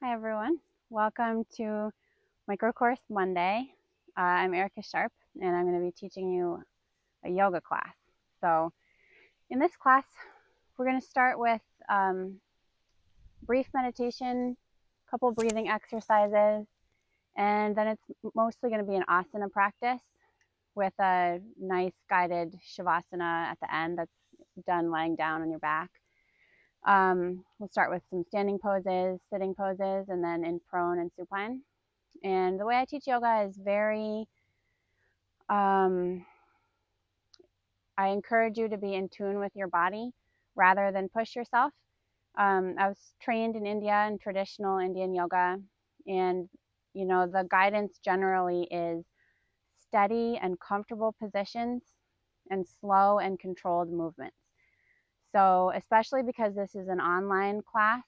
Hi everyone, welcome to Microcourse Monday. I'm Erica Sharp and I'm going to be teaching you a yoga class. So in this class, we're going to start with brief meditation, a couple breathing exercises, and then it's mostly going to be an asana practice with a nice guided shavasana at the end that's done lying down on your back. We'll start with some standing poses, sitting poses, and then in prone and supine. And the way I teach yoga is I encourage you to be in tune with your body rather than push yourself. I was trained in India in traditional Indian yoga, and the guidance generally is steady and comfortable positions and slow and controlled movements. So, especially because this is an online class,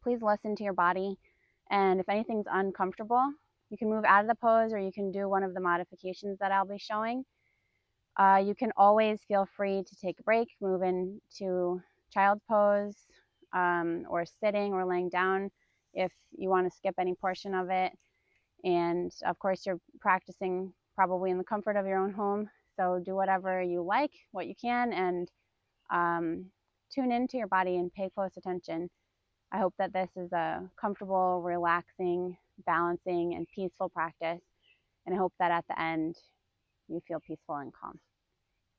please listen to your body. And if anything's uncomfortable, you can move out of the pose or you can do one of the modifications that I'll be showing. You can always feel free to take a break, move into child's pose, or sitting or laying down if you want to skip any portion of it. And of course, you're practicing probably in the comfort of your own home. So do whatever you like, what you can, and tune into your body and pay close attention. I hope that this is a comfortable, relaxing, balancing, and peaceful practice. And I hope that at the end, you feel peaceful and calm.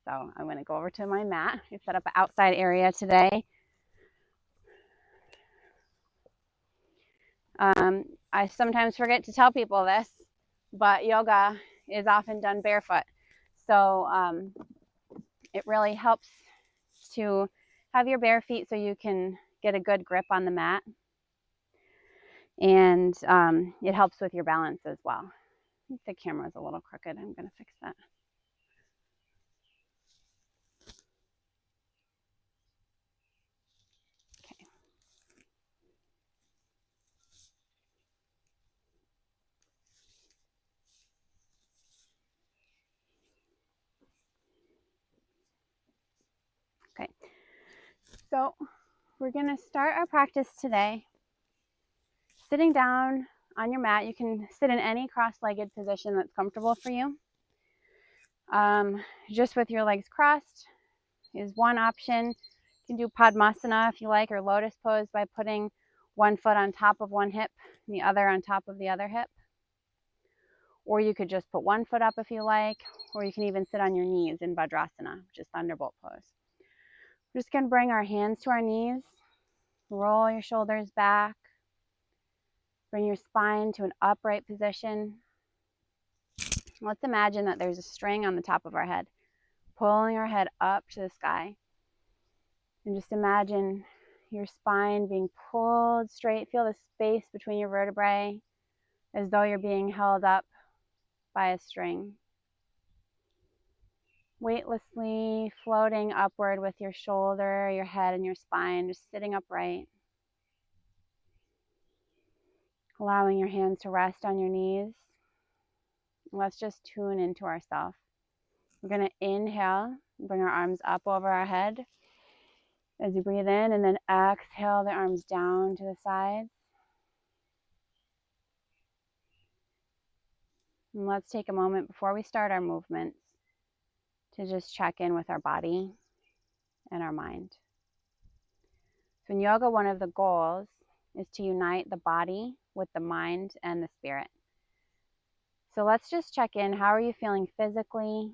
So I'm going to go over to my mat. I set up an outside area today. I sometimes forget to tell people this, but yoga is often done barefoot. So it really helps to have your bare feet so you can get a good grip on the mat. And it helps with your balance as well. I think the camera is a little crooked. I'm going to fix that. Okay. Okay. So we're going to start our practice today sitting down on your mat. You can sit in any cross-legged position that's comfortable for you. Just with your legs crossed is one option. You can do Padmasana if you like, or lotus pose by putting one foot on top of one hip and the other on top of the other hip. Or you could just put one foot up if you like, or you can even sit on your knees in Vajrasana, which is Thunderbolt pose. We're just going to bring our hands to our knees, roll your shoulders back, bring your spine to an upright position. Let's imagine that there's a string on the top of our head, pulling our head up to the sky. And just imagine your spine being pulled straight. Feel the space between your vertebrae as though you're being held up by a string. Weightlessly floating upward with your shoulder, your head, and your spine, just sitting upright. Allowing your hands to rest on your knees. Let's just tune into ourselves. We're going to inhale, bring our arms up over our head as you breathe in, and then exhale the arms down to the sides. And let's take a moment before we start our movements to just check in with our body and our mind. So in yoga, one of the goals is to unite the body with the mind and the spirit. So let's just check in. How are you feeling physically?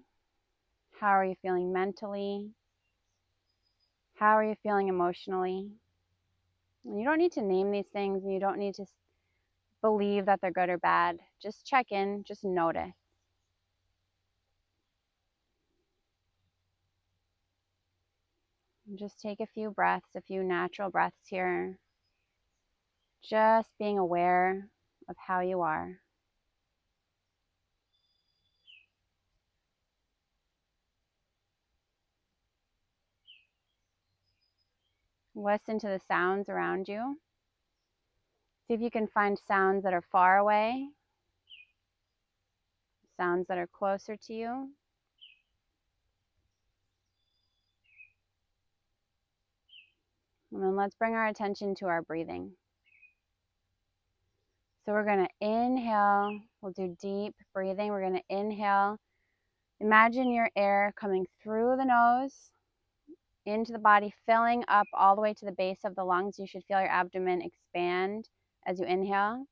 How are you feeling mentally? How are you feeling emotionally? And you don't need to name these things, and you don't need to believe that they're good or bad. Just check in, just notice. And just take a few breaths, a few natural breaths here. Just being aware of how you are. Listen to the sounds around you. See if you can find sounds that are far away, sounds that are closer to you. And then let's bring our attention to our breathing. So we're going to inhale. We'll do deep breathing. We're going to inhale. Imagine your air coming through the nose into the body, filling up all the way to the base of the lungs. You should feel your abdomen expand as you inhale.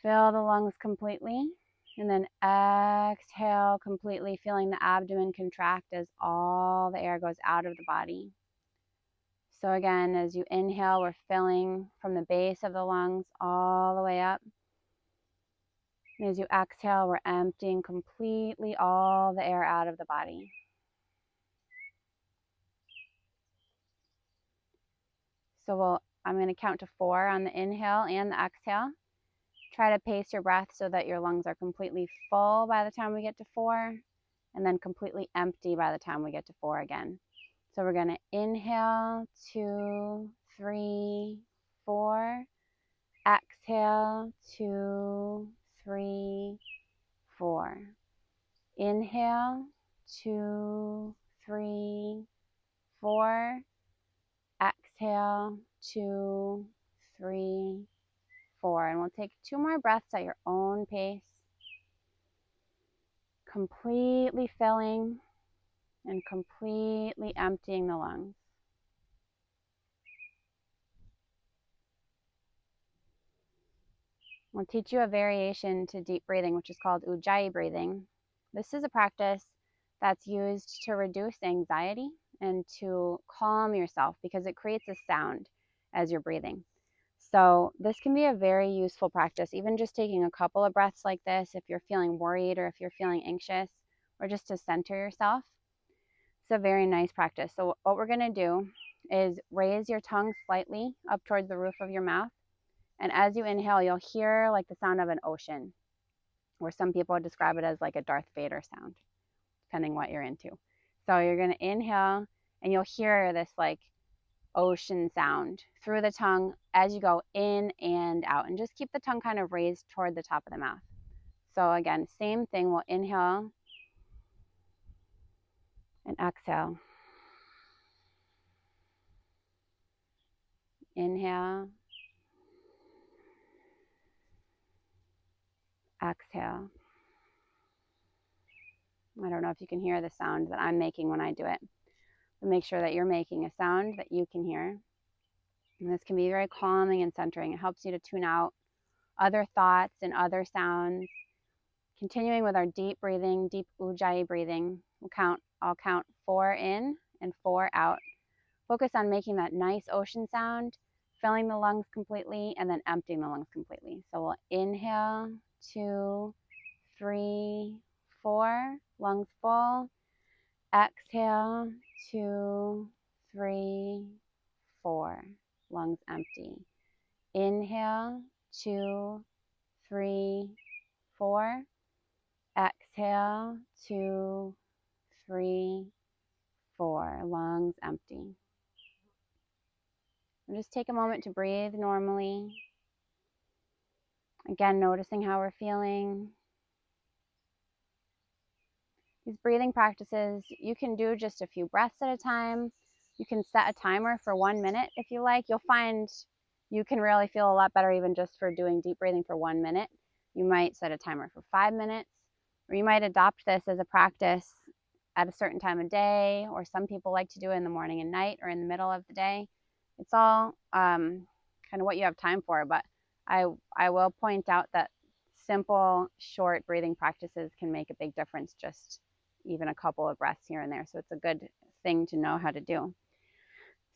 Fill the lungs completely. And then exhale completely, feeling the abdomen contract as all the air goes out of the body. So again, as you inhale, we're filling from the base of the lungs all the way up. And as you exhale, we're emptying completely all the air out of the body. So I'm going to count to 4 on the inhale and the exhale. Try to pace your breath so that your lungs are completely full by the time we get to 4, and then completely empty by the time we get to 4 again. So we're going to inhale, 2, 3, 4. Exhale, 2, 3, 4. Inhale, 2, 3, 4. Exhale, 2, 3, 4. And we'll take 2 more breaths at your own pace. Completely filling and completely emptying the lungs. We'll teach you a variation to deep breathing, which is called Ujjayi breathing. This is a practice that's used to reduce anxiety and to calm yourself because it creates a sound as you're breathing. So this can be a very useful practice, even just taking a couple of breaths like this if you're feeling worried or if you're feeling anxious, or just to center yourself. It's a very nice practice. So what we're going to do is raise your tongue slightly up towards the roof of your mouth. And as you inhale, you'll hear like the sound of an ocean, or some people describe it as like a Darth Vader sound, depending what you're into. So you're going to inhale and you'll hear this like ocean sound through the tongue as you go in and out, and just keep the tongue kind of raised toward the top of the mouth. So again, same thing. We'll inhale and exhale. Inhale, exhale. I don't know if you can hear the sound that I'm making when I do it, but make sure that you're making a sound that you can hear. And this can be very calming and centering. It helps you to tune out other thoughts and other sounds. Continuing with our deep breathing, deep Ujjayi breathing, I'll count 4 in and 4 out. Focus on making that nice ocean sound, filling the lungs completely, and then emptying the lungs completely. So we'll inhale, 2, 3, 4, lungs full. Exhale, 2, 3, 4, lungs empty. Inhale, 2, 3, 4. Exhale, 2, 3, 4, lungs empty. And just take a moment to breathe normally. Again, noticing how we're feeling. These breathing practices, you can do just a few breaths at a time. You can set a timer for 1 minute if you like. You'll find you can really feel a lot better even just for doing deep breathing for 1 minute. You might set a timer for 5 minutes, or you might adopt this as a practice at a certain time of day, or some people like to do it in the morning and night or in the middle of the day. It's all kind of what you have time for, but I will point out that simple, short breathing practices can make a big difference, just even a couple of breaths here and there. So it's a good thing to know how to do.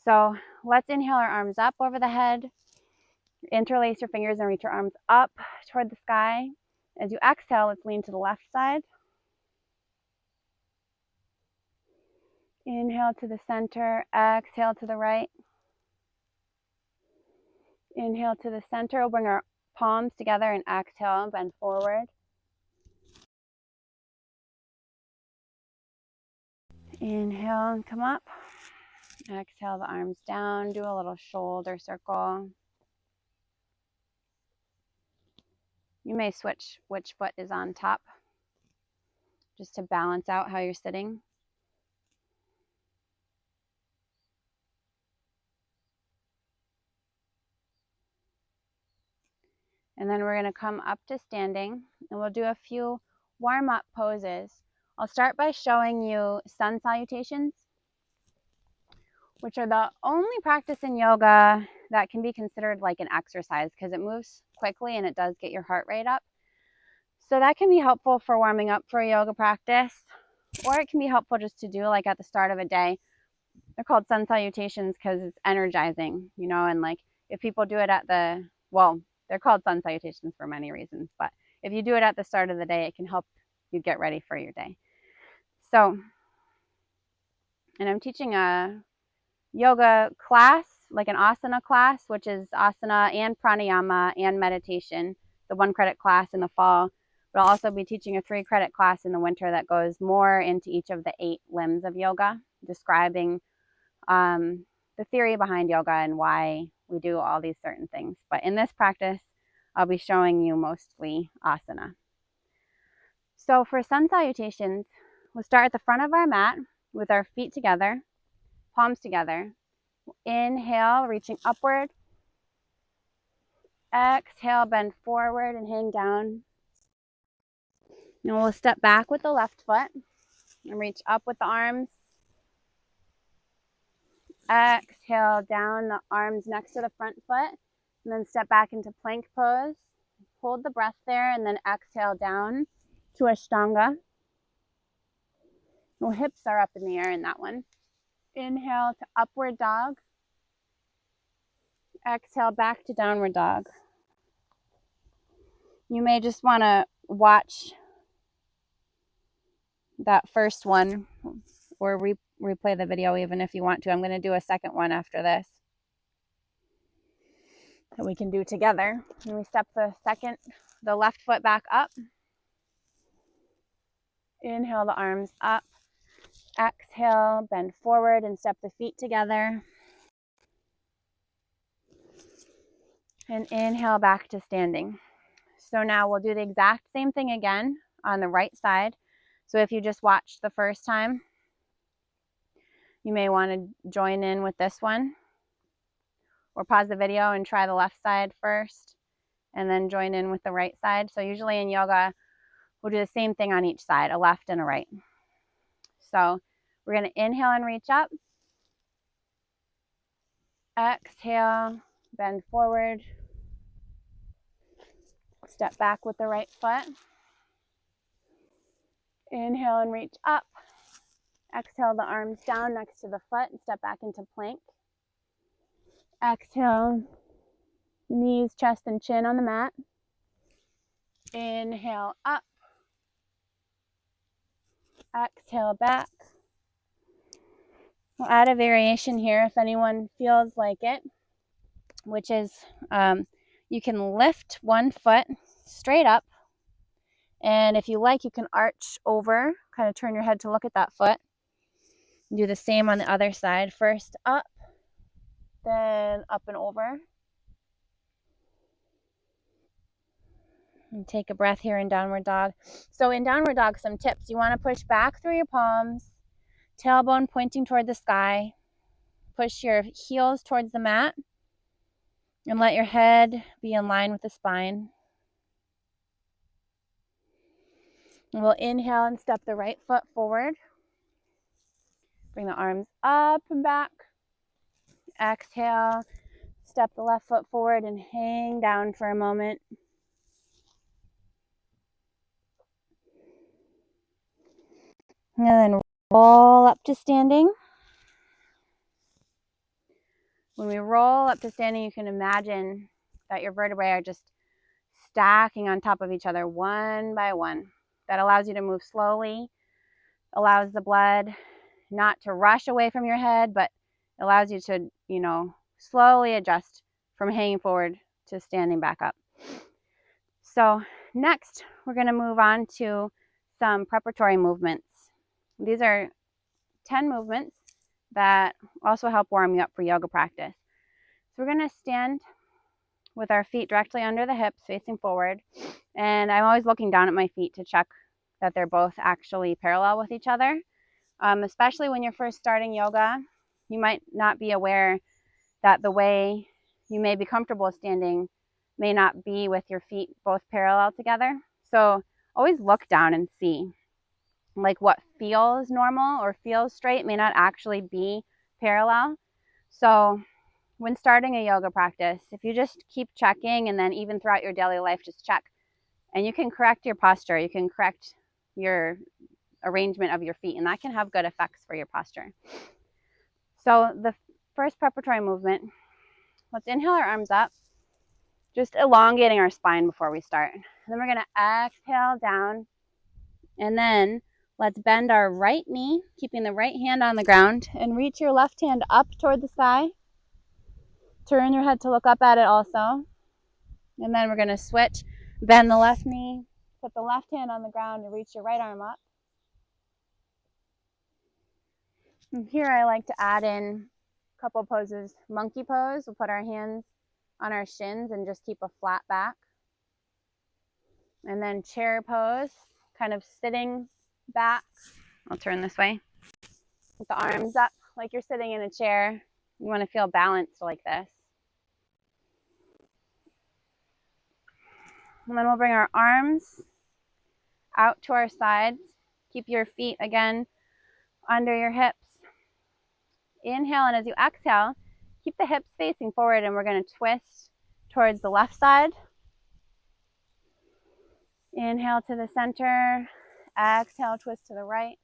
So let's inhale our arms up over the head. Interlace your fingers and reach your arms up toward the sky. As you exhale, let's lean to the left side. Inhale to the center, exhale to the right. Inhale to the center. We'll bring our palms together and exhale, bend forward. Inhale and come up. Exhale the arms down. Do a little shoulder circle. You may switch which foot is on top, just to balance out how you're sitting. And then we're going to come up to standing, and we'll do a few warm-up poses. I'll start by showing you sun salutations, which are the only practice in yoga that can be considered like an exercise because it moves quickly and it does get your heart rate up. So that can be helpful for warming up for a yoga practice, or it can be helpful just to do like at the start of a day. They're called sun salutations because it's energizing, you know, and like if people do it at the, well, they're called sun salutations for many reasons, but if you do it at the start of the day, it can help you get ready for your day. So, and I'm teaching a yoga class, like an asana class, which is asana and pranayama and meditation, the 1-credit class in the fall. But I'll also be teaching a 3-credit class in the winter that goes more into each of the 8 limbs of yoga, describing the theory behind yoga and why we do all these certain things. But in this practice, I'll be showing you mostly asana. So for sun salutations, we'll start at the front of our mat with our feet together, palms together. Inhale, reaching upward. Exhale, bend forward and hang down. And we'll step back with the left foot and reach up with the arms. Exhale, down, the arms next to the front foot, and then step back into plank pose. Hold the breath there, and then exhale down to Ashtanga. Well, hips are up in the air in that one. Inhale to upward dog. Exhale back to downward dog. You may just want to watch that first one or replay the video even if you want to. I'm going to do a second one after this that we can do together. And we step the left foot back up. Inhale the arms up. Exhale, bend forward and step the feet together. And inhale back to standing. So now we'll do the exact same thing again on the right side. So if you just watched the first time, you may want to join in with this one, or pause the video and try the left side first and then join in with the right side. So usually in yoga, we'll do the same thing on each side, a left and a right. So we're going to inhale and reach up. Exhale, bend forward. Step back with the right foot. Inhale and reach up. Exhale the arms down next to the foot and step back into plank. Exhale, knees, chest, and chin on the mat. Inhale up. Exhale back. We'll add a variation here if anyone feels like it, which is you can lift one foot straight up, and if you like, you can arch over, kind of turn your head to look at that foot. Do the same on the other side. First up, then up and over. And take a breath here in downward dog. So in downward dog, some tips. You want to push back through your palms, tailbone pointing toward the sky. Push your heels towards the mat and let your head be in line with the spine. And we'll inhale and step the right foot forward. Bring the arms up and back. Exhale, step the left foot forward and hang down for a moment. And then roll up to standing. When we roll up to standing, you can imagine that your vertebrae are just stacking on top of each other one by one. That allows you to move slowly, allows the blood not to rush away from your head, but allows you to, slowly adjust from hanging forward to standing back up. So next, we're going to move on to some preparatory movements. These are 10 movements that also help warm you up for yoga practice. So we're going to stand with our feet directly under the hips, facing forward. And I'm always looking down at my feet to check that they're both actually parallel with each other. Especially when you're first starting yoga, you might not be aware that the way you may be comfortable standing may not be with your feet both parallel together. So always look down and see. Like what feels normal or feels straight may not actually be parallel. So when starting a yoga practice, if you just keep checking, and then even throughout your daily life, just check. And you can correct your posture. You can correct your arrangement of your feet, and that can have good effects for your posture. So the first preparatory movement, let's inhale our arms up, just elongating our spine before we start. And then we're going to exhale down, and then let's bend our right knee, keeping the right hand on the ground, and reach your left hand up toward the sky. Turn your head to look up at it also. And then we're going to switch, bend the left knee, put the left hand on the ground, and reach your right arm up. And here I like to add in a couple poses. Monkey pose, we'll put our hands on our shins and just keep a flat back. And then chair pose, kind of sitting back. I'll turn this way. With the arms up like you're sitting in a chair. You want to feel balanced like this. And then we'll bring our arms out to our sides. Keep your feet again under your hips. Inhale, and as you exhale, keep the hips facing forward, and we're going to twist towards the left side. Inhale to the center. Exhale, twist to the right.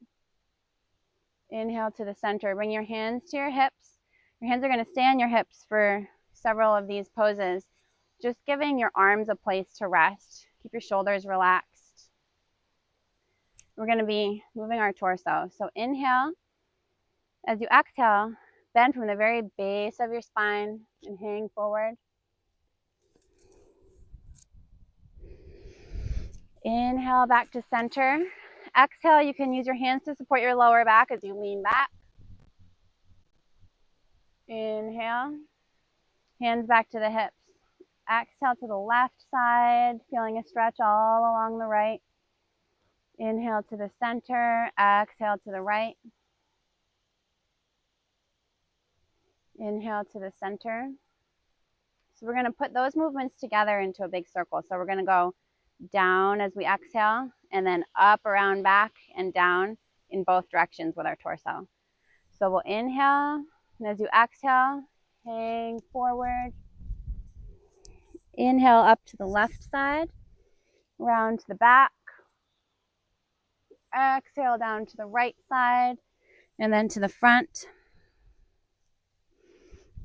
Inhale to the center. Bring your hands to your hips. Your hands are going to stay on your hips for several of these poses, just giving your arms a place to rest. Keep your shoulders relaxed. We're going to be moving our torso. So inhale. As you exhale, bend from the very base of your spine and hang forward. Inhale back to center. Exhale, you can use your hands to support your lower back as you lean back. Inhale, hands back to the hips. Exhale to the left side, feeling a stretch all along the right. Inhale to the center, exhale to the right. Inhale to the center. So we're going to put those movements together into a big circle. So we're going to go down as we exhale, and then up, around, back, and down in both directions with our torso. So we'll inhale, and as you exhale, hang forward. Inhale up to the left side, round to the back. Exhale down to the right side, and then to the front.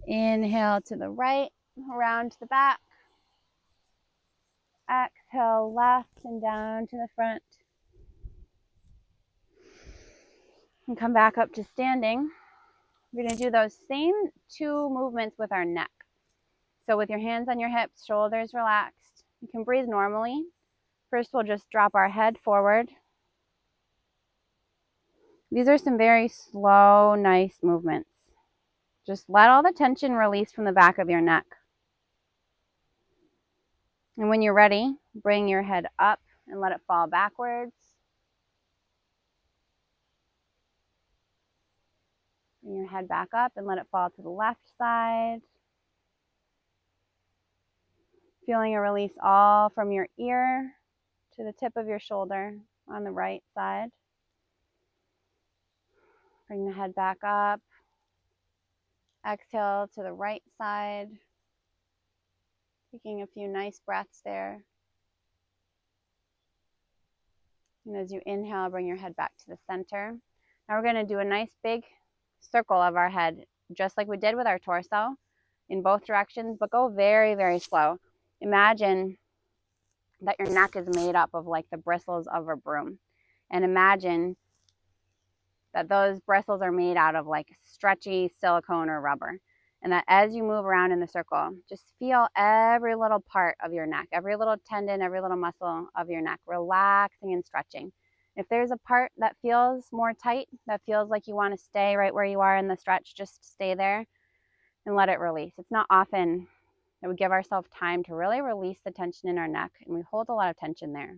Inhale to the right, around to the back. Exhale left and down to the front. And come back up to standing. We're going to do those same two movements with our neck. So with your hands on your hips, shoulders relaxed. You can breathe normally. First, we'll just drop our head forward. These are some very slow, nice movements. Just let all the tension release from the back of your neck. And when you're ready, bring your head up and let it fall backwards. Bring your head back up and let it fall to the left side. Feeling a release all from your ear to the tip of your shoulder on the right side. Bring the head back up. Exhale to the right side. Taking a few nice breaths there. And as you inhale, bring your head back to the center. Now we're going to do a nice big circle of our head, just like we did with our torso, in both directions, but go very, very slow. Imagine that your neck is made up of like the bristles of a broom. And imagine that those bristles are made out of like stretchy silicone or rubber. And that as you move around in the circle, just feel every little part of your neck, every little tendon, every little muscle of your neck, relaxing and stretching. If there's a part that feels more tight, that feels like you want to stay right where you are in the stretch, just stay there and let it release. It's not often that we give ourselves time to really release the tension in our neck, and we hold a lot of tension there.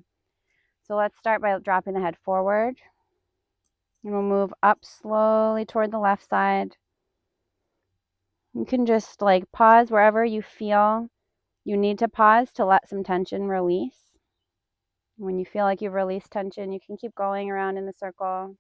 So let's start by dropping the head forward, and we'll move up slowly toward the left side. You can just like pause wherever you feel You need to pause to let some tension release. When you feel like you've released tension, you can keep going around in the circle.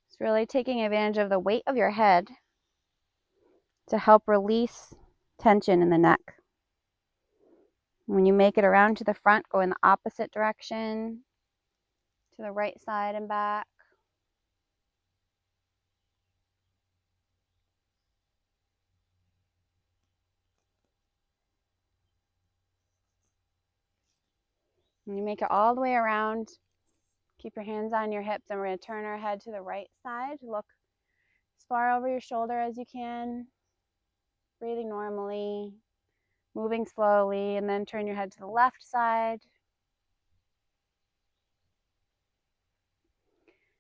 It's really taking advantage of the weight of your head to help release tension in the neck. When you make it around to the front, go in the opposite direction, to the right side and back. When you make it all the way around, keep your hands on your hips, and we're going to turn our head to the right side. Look as far over your shoulder as you can, breathing normally, moving slowly, and then turn your head to the left side.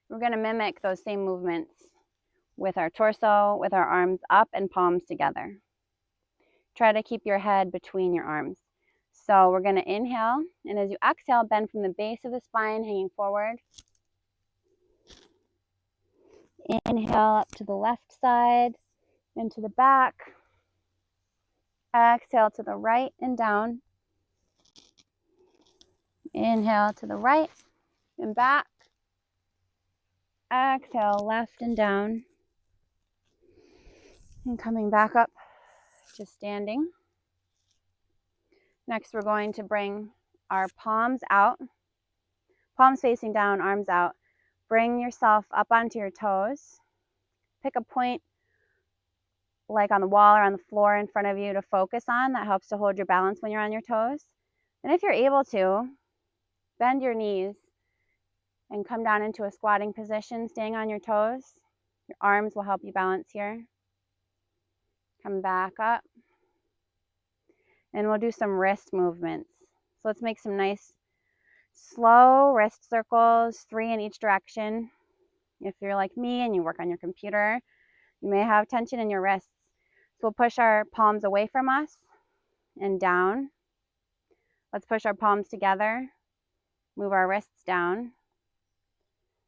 We're going to mimic those same movements with our torso, with our arms up and palms together. Try to keep your head between your arms. So we're going to inhale, and as you exhale, bend from the base of the spine, hanging forward. Inhale up to the left side, into the back. Exhale to the right and down. Inhale to the right and back. Exhale, left and down. And coming back up to standing. Next, we're going to bring our palms out. Palms facing down, arms out. Bring yourself up onto your toes. Pick a point like on the wall or on the floor in front of you to focus on. That helps to hold your balance when you're on your toes. And if you're able to, bend your knees and come down into a squatting position, staying on your toes. Your arms will help you balance here. Come back up. And we'll do some wrist movements. So let's make some nice slow wrist circles, 3 in each direction. If you're like me and you work on your computer, you may have tension in your wrists. So we'll push our palms away from us and down. Let's push our palms together, move our wrists down.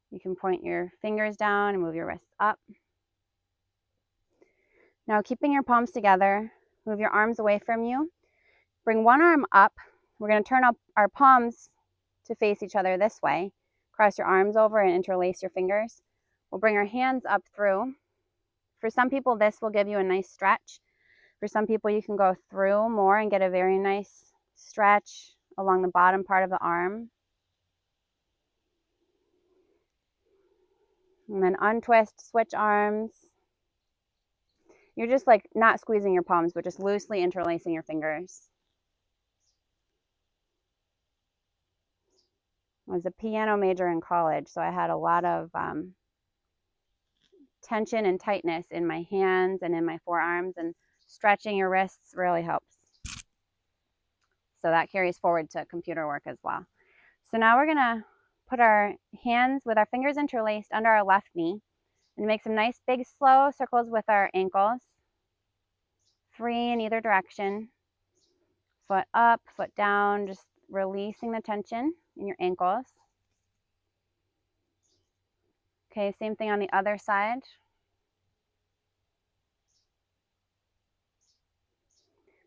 You can point your fingers down and move your wrists up. Now, keeping your palms together, move your arms away from you. Bring one arm up. We're going to turn up our palms to face each other this way. Cross your arms over and interlace your fingers. We'll bring our hands up through. For some people, this will give you a nice stretch. For some people, you can go through more and get a very nice stretch along the bottom part of the arm. And then untwist, switch arms. You're just like not squeezing your palms, but just loosely interlacing your fingers. I was a piano major in college, so I had a lot of tension and tightness in my hands and in my forearms, and stretching your wrists really helps. So that carries forward to computer work as well. So now we're gonna put our hands with our fingers interlaced under our left knee and make some nice big slow circles with our ankles. 3 in either direction. Foot up, foot down, just releasing the tension in your ankles. Okay, same thing on the other side.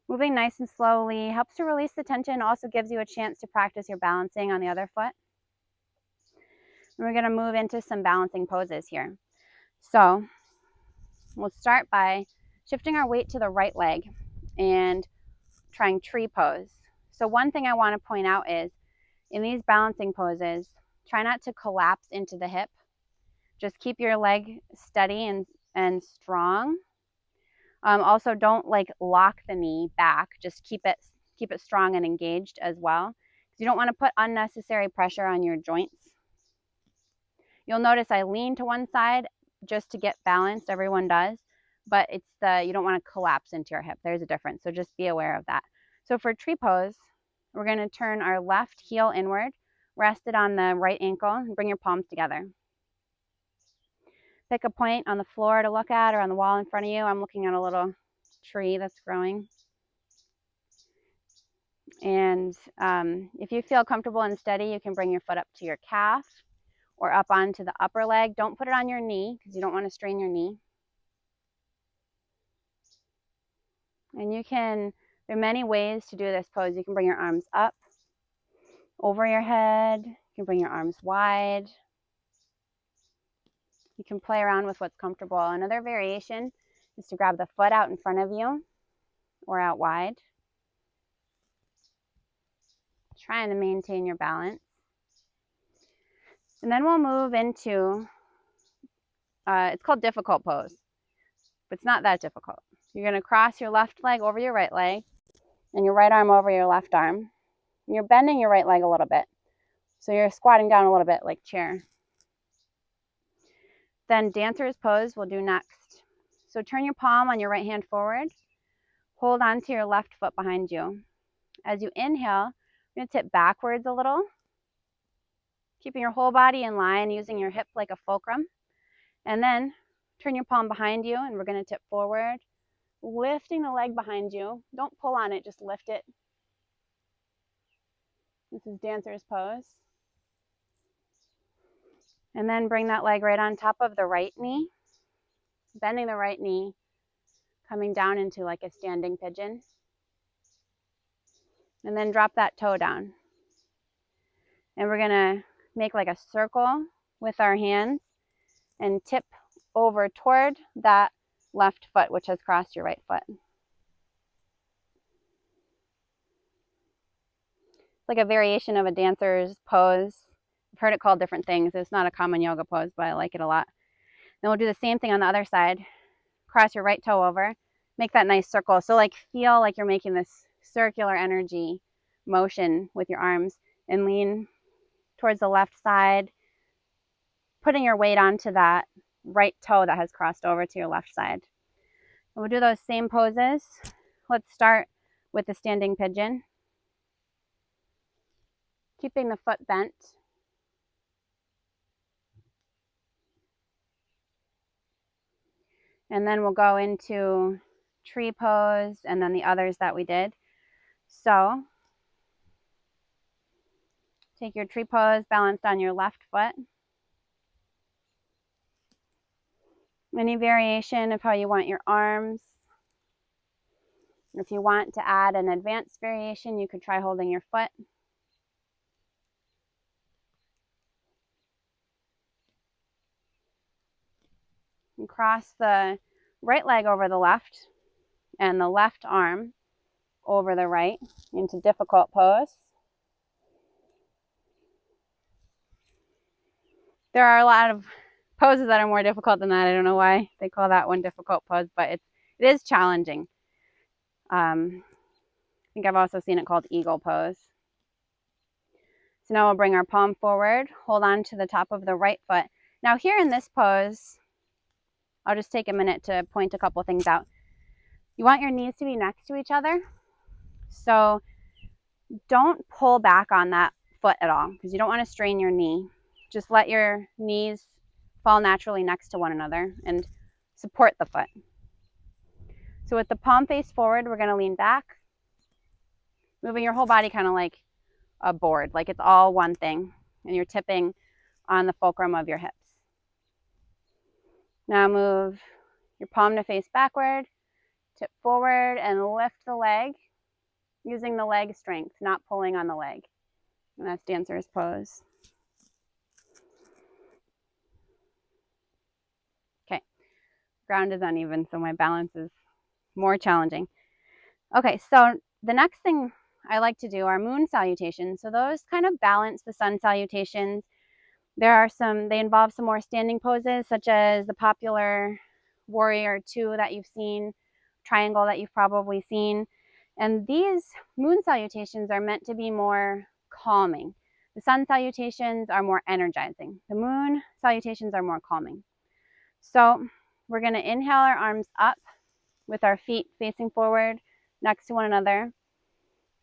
Moving nice and slowly helps to release the tension, also gives you a chance to practice your balancing on the other foot. And we're going to move into some balancing poses here. So we'll start by shifting our weight to the right leg and trying tree pose. So one thing I want to point out is in these balancing poses, try not to collapse into the hip. Just keep your leg steady and strong. Also, don't like lock the knee back. Just keep it strong and engaged as well. You don't want to put unnecessary pressure on your joints. You'll notice I lean to one side just to get balanced. Everyone does, but you don't want to collapse into your hip. There's a difference, so just be aware of that. So for tree pose, we're going to turn our left heel inward, rest it on the right ankle, and bring your palms together. Pick a point on the floor to look at or on the wall in front of you. I'm looking at a little tree that's growing. And if you feel comfortable and steady, you can bring your foot up to your calf, or up onto the upper leg. Don't put it on your knee because you don't want to strain your knee. And there are many ways to do this pose. You can bring your arms up over your head. You can bring your arms wide. You can play around with what's comfortable. Another variation is to grab the foot out in front of you or out wide, trying to maintain your balance. And then we'll move into, it's called difficult pose, but it's not that difficult. You're going to cross your left leg over your right leg and your right arm over your left arm. And you're bending your right leg a little bit. So you're squatting down a little bit like chair. Then dancer's pose we'll do next. So turn your palm on your right hand forward. Hold on to your left foot behind you. As you inhale, you're going to tip backwards a little, keeping your whole body in line, using your hip like a fulcrum. And then turn your palm behind you, and we're going to tip forward, lifting the leg behind you. Don't pull on it, just lift it. This is dancer's pose. And then bring that leg right on top of the right knee, bending the right knee, coming down into like a standing pigeon. And then drop that toe down. And we're gonna make like a circle with our hands and tip over toward that left foot, which has crossed your right foot. It's like a variation of a dancer's pose. I've heard it called different things. It's not a common yoga pose, but I like it a lot. Then we'll do the same thing on the other side. Cross your right toe over, make that nice circle. So like feel like you're making this circular energy motion with your arms and lean towards the left side, putting your weight onto that right toe that has crossed over to your left side. And we'll do those same poses. Let's start with the standing pigeon. Keeping the foot bent. And then we'll go into tree pose and then the others that we did. So take your tree pose balanced on your left foot. Any variation of how you want your arms. If you want to add an advanced variation, you could try holding your foot. And cross the right leg over the left and the left arm over the right into difficult pose. There are a lot of poses that are more difficult than that. I don't know why they call that one difficult pose, but it is challenging. I think I've also seen it called eagle pose. So now we'll bring our palm forward, hold on to the top of the right foot. Now here in this pose, I'll just take a minute to point a couple things out. You want your knees to be next to each other. So don't pull back on that foot at all because you don't want to strain your knee. Just let your knees fall naturally next to one another and support the foot. So with the palm face forward, we're going to lean back, moving your whole body kind of like a board, like it's all one thing, and you're tipping on the fulcrum of your hips. Now move your palm to face backward, tip forward, and lift the leg, using the leg strength, not pulling on the leg. And that's dancer's pose. Okay, ground is uneven, so my balance is more challenging. Okay, so the next thing I like to do are moon salutations. So those kind of balance the sun salutations. They involve some more standing poses, such as the popular warrior two that you've seen, triangle that you've probably seen. And these moon salutations are meant to be more calming. The sun salutations are more energizing. The moon salutations are more calming. So we're going to inhale our arms up with our feet facing forward next to one another.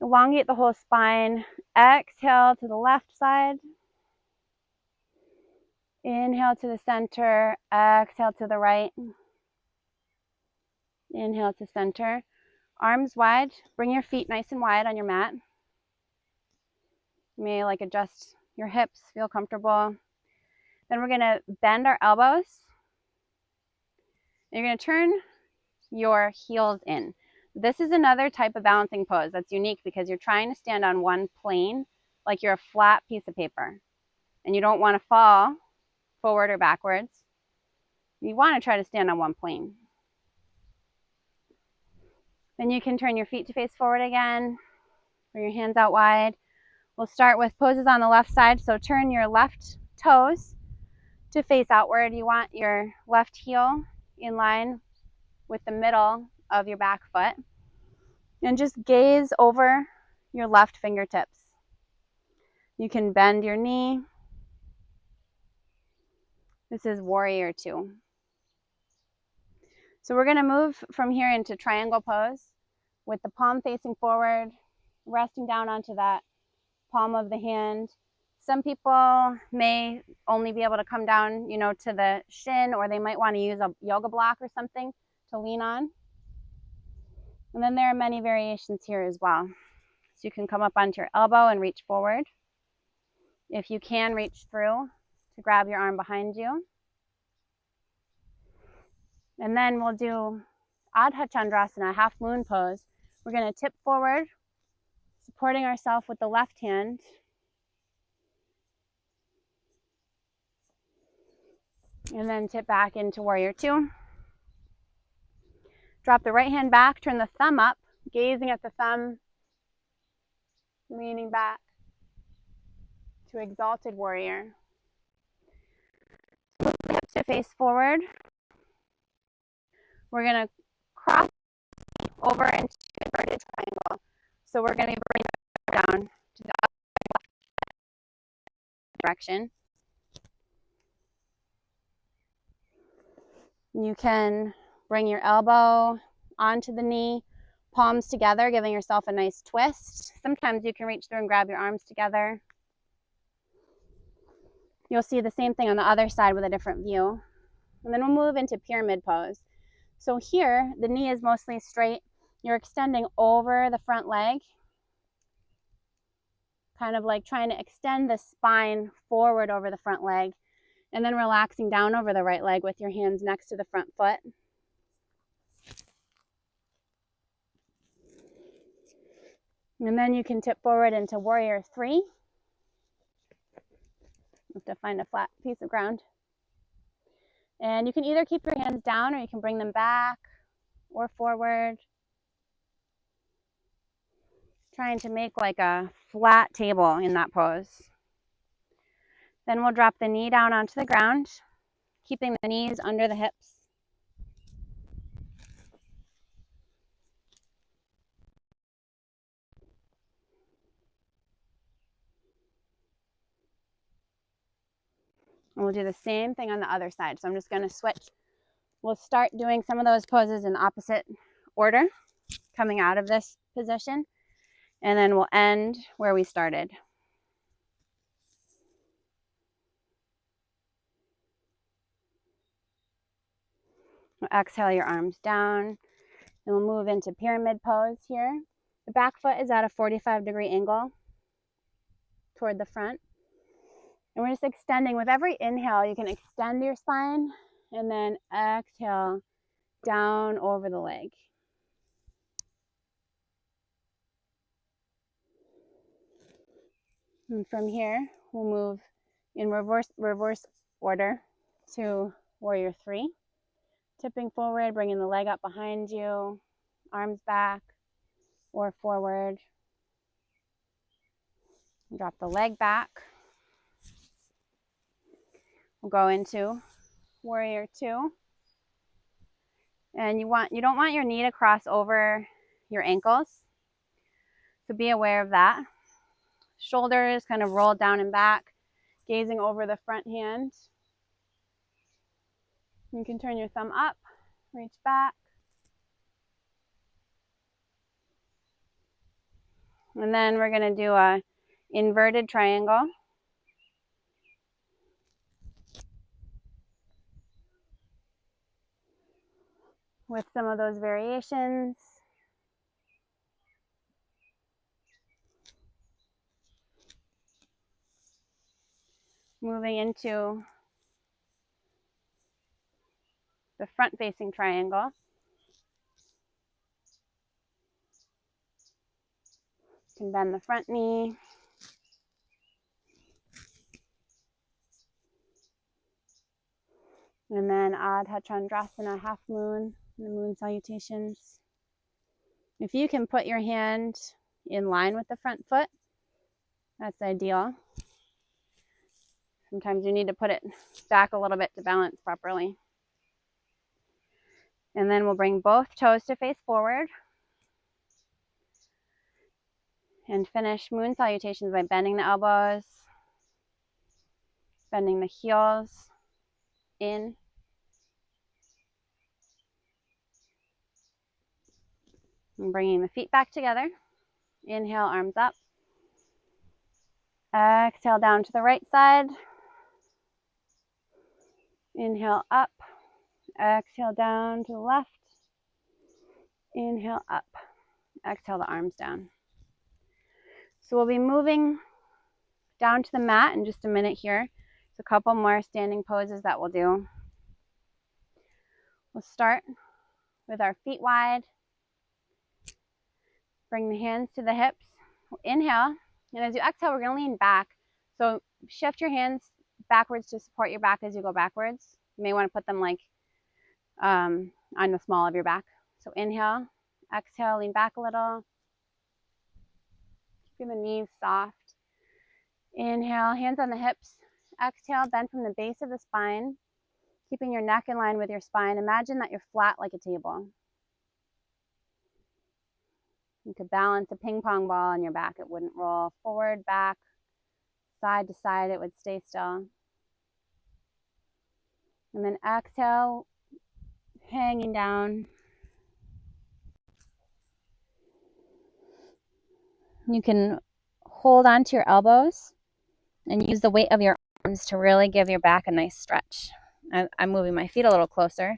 Elongate the whole spine. Exhale to the left side. Inhale to the center. Exhale to the right. Inhale to center. Arms wide. Bring your feet nice and wide on your mat. You may adjust your hips, feel comfortable. Then we're going to bend our elbows. You're going to turn your heels in. This is another type of balancing pose that's unique because you're trying to stand on one plane like you're a flat piece of paper. And you don't want to fall forward or backwards. You want to try to stand on one plane. Then you can turn your feet to face forward again, bring your hands out wide. We'll start with poses on the left side. So turn your left toes to face outward. You want your left heel in line with the middle of your back foot. And just gaze over your left fingertips. You can bend your knee. This is warrior two. So we're going to move from here into triangle pose with the palm facing forward, resting down onto that palm of the hand. Some people may only be able to come down, to the shin, or they might want to use a yoga block or something to lean on. And then there are many variations here as well. So you can come up onto your elbow and reach forward. If you can, reach through to grab your arm behind you. And then we'll do Ardha Chandrasana, half moon pose. We're going to tip forward, supporting ourselves with the left hand. And then tip back into warrior two. Drop the right hand back, turn the thumb up, gazing at the thumb, leaning back to exalted warrior. Move the hips to face forward. We're going to cross over into inverted triangle. So we're going to bring it down to the up direction. You can bring your elbow onto the knee, palms together, giving yourself a nice twist. Sometimes you can reach through and grab your arms together. You'll see the same thing on the other side with a different view. And then we'll move into pyramid pose. So here, the knee is mostly straight. You're extending over the front leg, kind of like trying to extend the spine forward over the front leg, and then relaxing down over the right leg with your hands next to the front foot. And then you can tip forward into warrior three. You have to find a flat piece of ground. And you can either keep your hands down or you can bring them back or forward. Trying to make like a flat table in that pose. Then we'll drop the knee down onto the ground, keeping the knees under the hips. And we'll do the same thing on the other side. So I'm just going to switch. We'll start doing some of those poses in opposite order, coming out of this position, and then we'll end where we started. We'll exhale your arms down, and we'll move into pyramid pose here. The back foot is at a 45-degree angle toward the front. And we're just extending. With every inhale, you can extend your spine, and then exhale down over the leg. And from here, we'll move in reverse order to warrior three. Tipping forward, bringing the leg up behind you, arms back or forward. Drop the leg back. We'll go into warrior two. And you don't want your knee to cross over your ankles. So be aware of that. Shoulders kind of roll down and back, gazing over the front hand. You can turn your thumb up, reach back. And then we're going to do a inverted triangle. With some of those variations. Moving into the front facing triangle. You can bend the front knee. And then Ardha Chandrasana, half moon, the moon salutations. If you can put your hand in line with the front foot, that's ideal. Sometimes you need to put it back a little bit to balance properly. And then we'll bring both toes to face forward and finish moon salutations by bending the elbows, bending the heels in, and bringing the feet back together. Inhale, arms up. Exhale down to the right side. Inhale up. Exhale down to the left. Inhale up. Exhale the arms down. So we'll be moving down to the mat in just a minute here. There's a couple more standing poses that we'll do. We'll start with our feet wide. Bring the hands to the hips. We'll inhale, and as you exhale, we're going to lean back. So shift your hands backwards to support your back as you go backwards. You may want to put them like on the small of your back. So inhale, exhale, lean back a little. Keeping the knees soft. Inhale, hands on the hips. Exhale, bend from the base of the spine, keeping your neck in line with your spine. Imagine that you're flat like a table. You could balance a ping pong ball on your back. It wouldn't roll forward, back, side to side. It would stay still. And then exhale, hanging down. You can hold onto your elbows and use the weight of your arms to really give your back a nice stretch. I'm moving my feet a little closer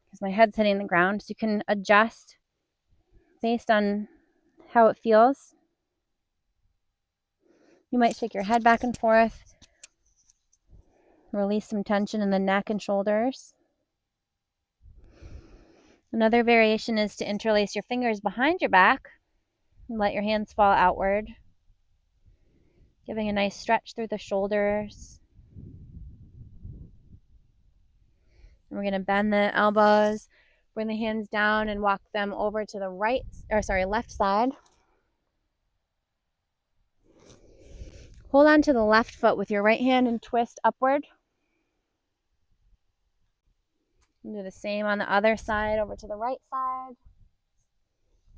because my head's hitting the ground. So you can adjust based on how it feels. You might shake your head back and forth. Release some tension in the neck and shoulders. Another variation is to interlace your fingers behind your back and let your hands fall outward, giving a nice stretch through the shoulders. And we're going to bend the elbows, bring the hands down and walk them over to the left side. Hold on to the left foot with your right hand and twist upward. And do the same on the other side, over to the right side.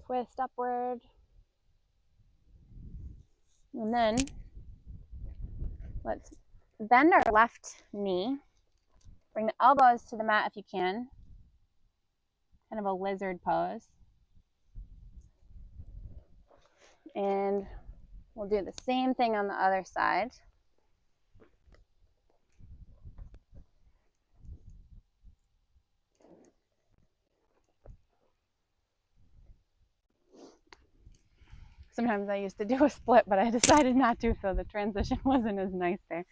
Twist upward. And then let's bend our left knee. Bring the elbows to the mat if you can. Kind of a lizard pose. And we'll do the same thing on the other side. Sometimes I used to do a split, but I decided not to, so the transition wasn't as nice there.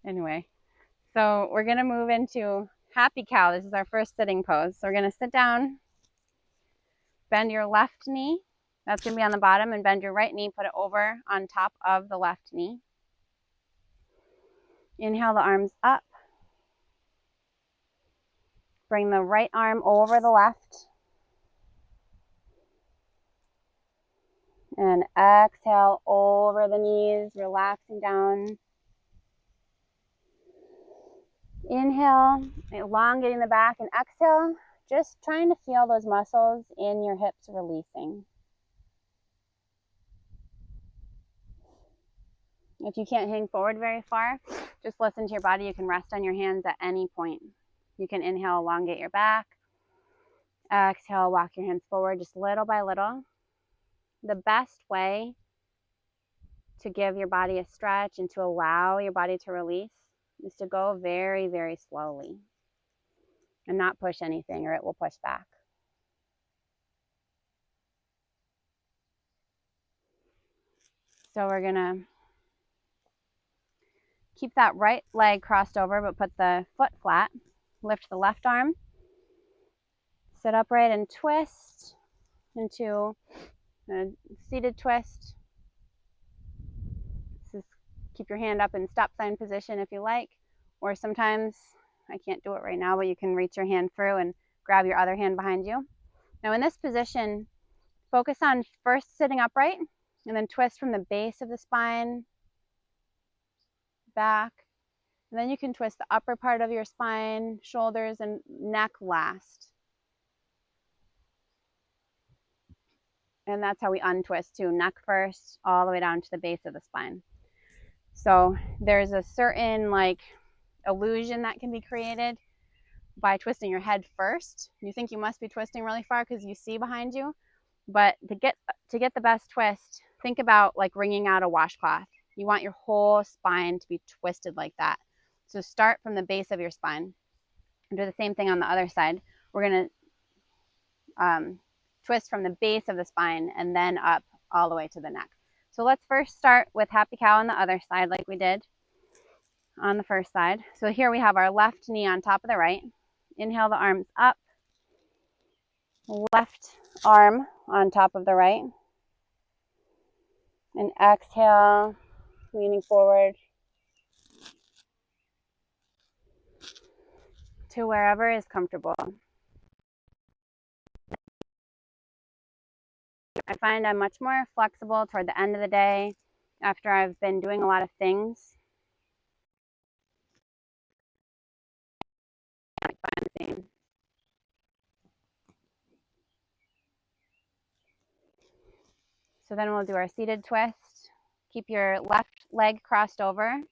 Anyway, so we're going to move into happy cow. This is our first sitting pose. So we're going to sit down, bend your left knee. That's going to be on the bottom, and bend your right knee, put it over on top of the left knee. Inhale the arms up. Bring the right arm over the left. And exhale over the knees, relaxing down. Inhale, elongating the back, and exhale, just trying to feel those muscles in your hips releasing. If you can't hang forward very far, just listen to your body. You can rest on your hands at any point. You can inhale, elongate your back. Exhale, walk your hands forward just little by little. The best way to give your body a stretch and to allow your body to release is to go very, very slowly and not push anything, or it will push back. So we're gonna keep that right leg crossed over, but put the foot flat. Lift the left arm, sit upright and twist into a seated twist. This is, keep your hand up in stop sign position if you like, or sometimes, I can't do it right now, but you can reach your hand through and grab your other hand behind you. Now in this position, focus on first sitting upright and then twist from the base of the spine back. And then you can twist the upper part of your spine, shoulders, and neck last. And that's how we untwist too, neck first, all the way down to the base of the spine. So there's a certain like illusion that can be created by twisting your head first. You think you must be twisting really far because you see behind you, but to get the best twist, think about like wringing out a washcloth. You want your whole spine to be twisted like that. So start from the base of your spine and do the same thing on the other side. We're going to twist from the base of the spine and then up all the way to the neck. So let's first start with happy cow on the other side like we did on the first side. So here we have our left knee on top of the right. Inhale the arms up. Left arm on top of the right. And exhale, leaning forward to wherever is comfortable. I find I'm much more flexible toward the end of the day after I've been doing a lot of things. So then we'll do our seated twist. Keep your left leg crossed over.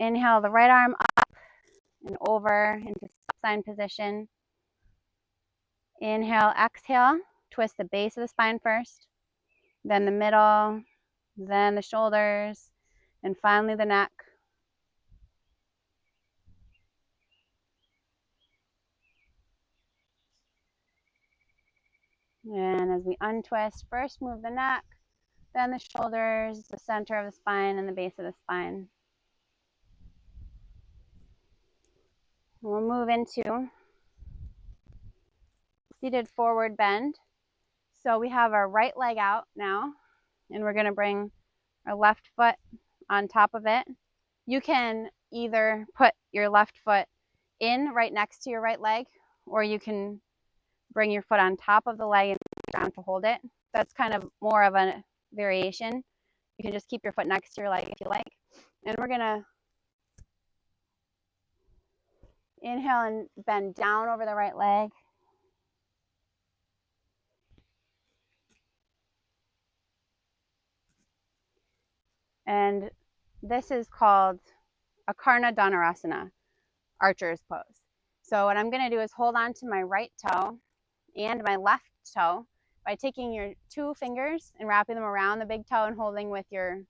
Inhale the right arm up and over into stop sign position. Inhale, exhale, twist the base of the spine first, then the middle, then the shoulders, and finally the neck. And as we untwist, first move the neck, then the shoulders, the center of the spine, and the base of the spine. We'll move into seated forward bend. So we have our right leg out now, and we're going to bring our left foot on top of it. You can either put your left foot in right next to your right leg, or you can bring your foot on top of the leg and ground to hold it. That's kind of more of a variation. You can just keep your foot next to your leg if you like. And we're gonna inhale and bend down over the right leg. And this is called Akarna Dhanurasana, archer's pose. So what I'm gonna do is hold on to my right toe and my left toe by taking your two fingers and wrapping them around the big toe and holding with your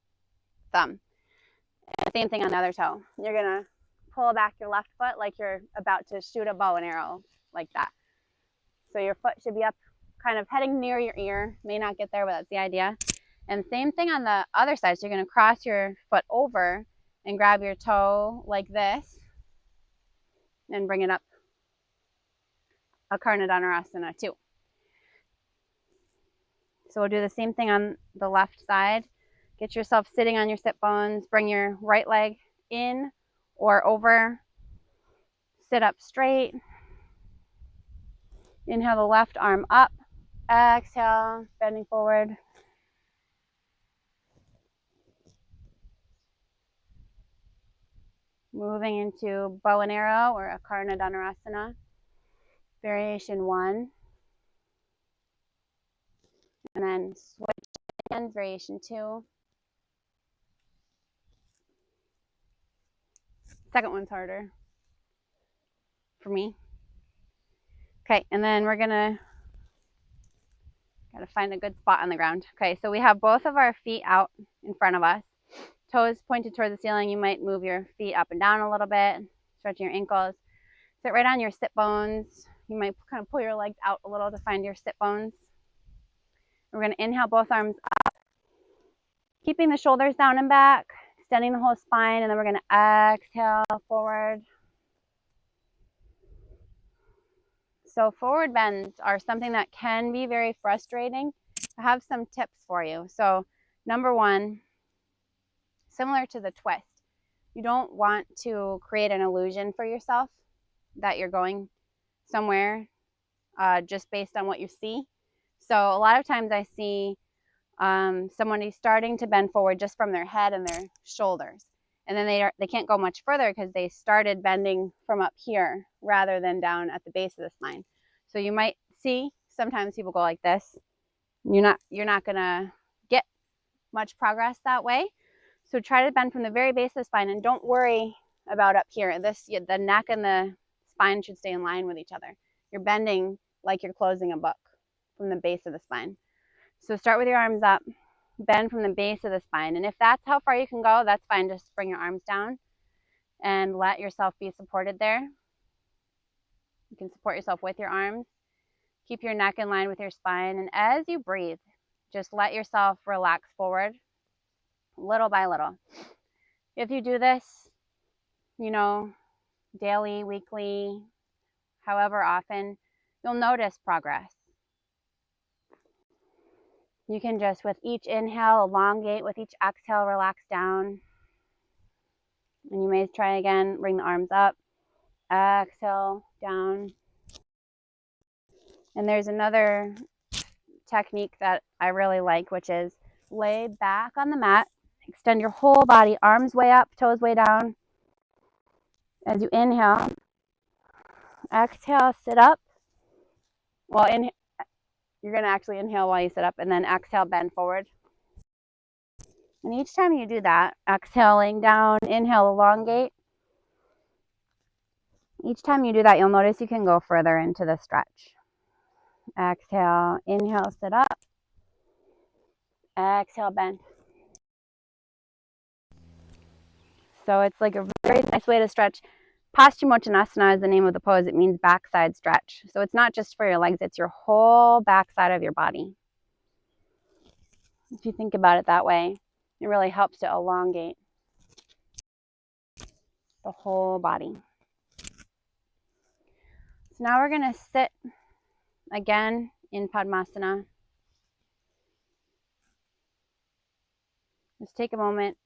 thumb. And same thing on the other toe. You're gonna pull back your left foot like you're about to shoot a bow and arrow, like that. So your foot should be up, kind of heading near your ear. May not get there, but that's the idea. And same thing on the other side. So you're gonna cross your foot over and grab your toe like this and bring it up. Akarna Dhanurasana too. So we'll do the same thing on the left side. Get yourself sitting on your sit bones. Bring your right leg in or over. Sit up straight. Inhale the left arm up. Exhale, bending forward. Moving into bow and arrow or Akarna Dhanurasana. Variation 1. And then switch hands, variation 2. Second one's harder for me. Okay, and then we're gotta find a good spot on the ground. Okay, so we have both of our feet out in front of us. Toes pointed toward the ceiling. You might move your feet up and down a little bit, stretching your ankles. Sit right on your sit bones. You might kind of pull your legs out a little to find your sit bones. We're going to inhale both arms up, keeping the shoulders down and back, extending the whole spine, and then we're going to exhale forward. So forward bends are something that can be very frustrating. I have some tips for you. So number one, similar to the twist, you don't want to create an illusion for yourself that you're going somewhere just based on what you see. So a lot of times I see someone is starting to bend forward just from their head and their shoulders. And then they can't go much further because they started bending from up here rather than down at the base of the spine. So you might see sometimes people go like this. You're not gonna get much progress that way. So try to bend from the very base of the spine and don't worry about up here. The neck and the spine should stay in line with each other. You're bending like you're closing a book from the base of the spine. So start with your arms up, bend from the base of the spine. And if that's how far you can go, that's fine. Just bring your arms down and let yourself be supported there. You can support yourself with your arms. Keep your neck in line with your spine. And as you breathe, just let yourself relax forward little by little. If you do this, daily, weekly, however often, you'll notice progress. You can just, with each inhale, elongate. With each exhale, relax down. And you may try again, bring the arms up. Exhale, down. And there's another technique that I really like, which is lay back on the mat. Extend your whole body, arms way up, toes way down. As you inhale, exhale, sit up. Well, you're going to actually inhale while you sit up, and then exhale, bend forward. And each time you do that, exhaling down, inhale, elongate. Each time you do that, you'll notice you can go further into the stretch. Exhale, inhale, sit up. Exhale, bend. So it's like a very nice way to stretch. Paschimottanasana is the name of the pose. It means backside stretch. So it's not just for your legs, it's your whole backside of your body. If you think about it that way, it really helps to elongate the whole body. So now we're going to sit again in Padmasana. Just take a moment,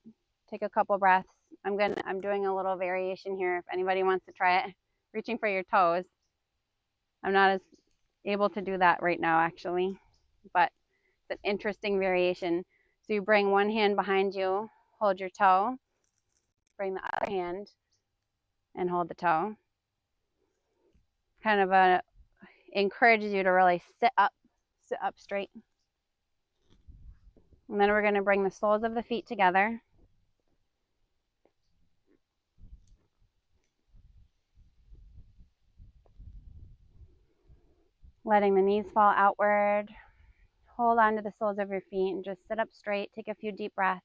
take a couple breaths. I'm doing a little variation here if anybody wants to try it. Reaching for your toes. I'm not as able to do that right now actually, but it's an interesting variation. So you bring one hand behind you, hold your toe, bring the other hand and hold the toe. Kind of encourages you to really sit up straight. And then we're going to bring the soles of the feet together. Letting the knees fall outward. Hold on to the soles of your feet and just sit up straight. Take a few deep breaths.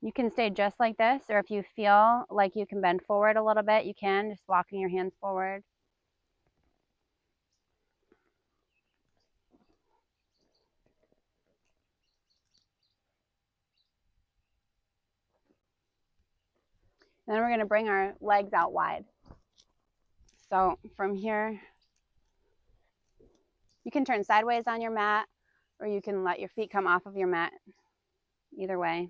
You can stay just like this, or if you feel like you can bend forward a little bit, you can, just walking your hands forward. Then we're going to bring our legs out wide. So from here, you can turn sideways on your mat, or you can let your feet come off of your mat, either way.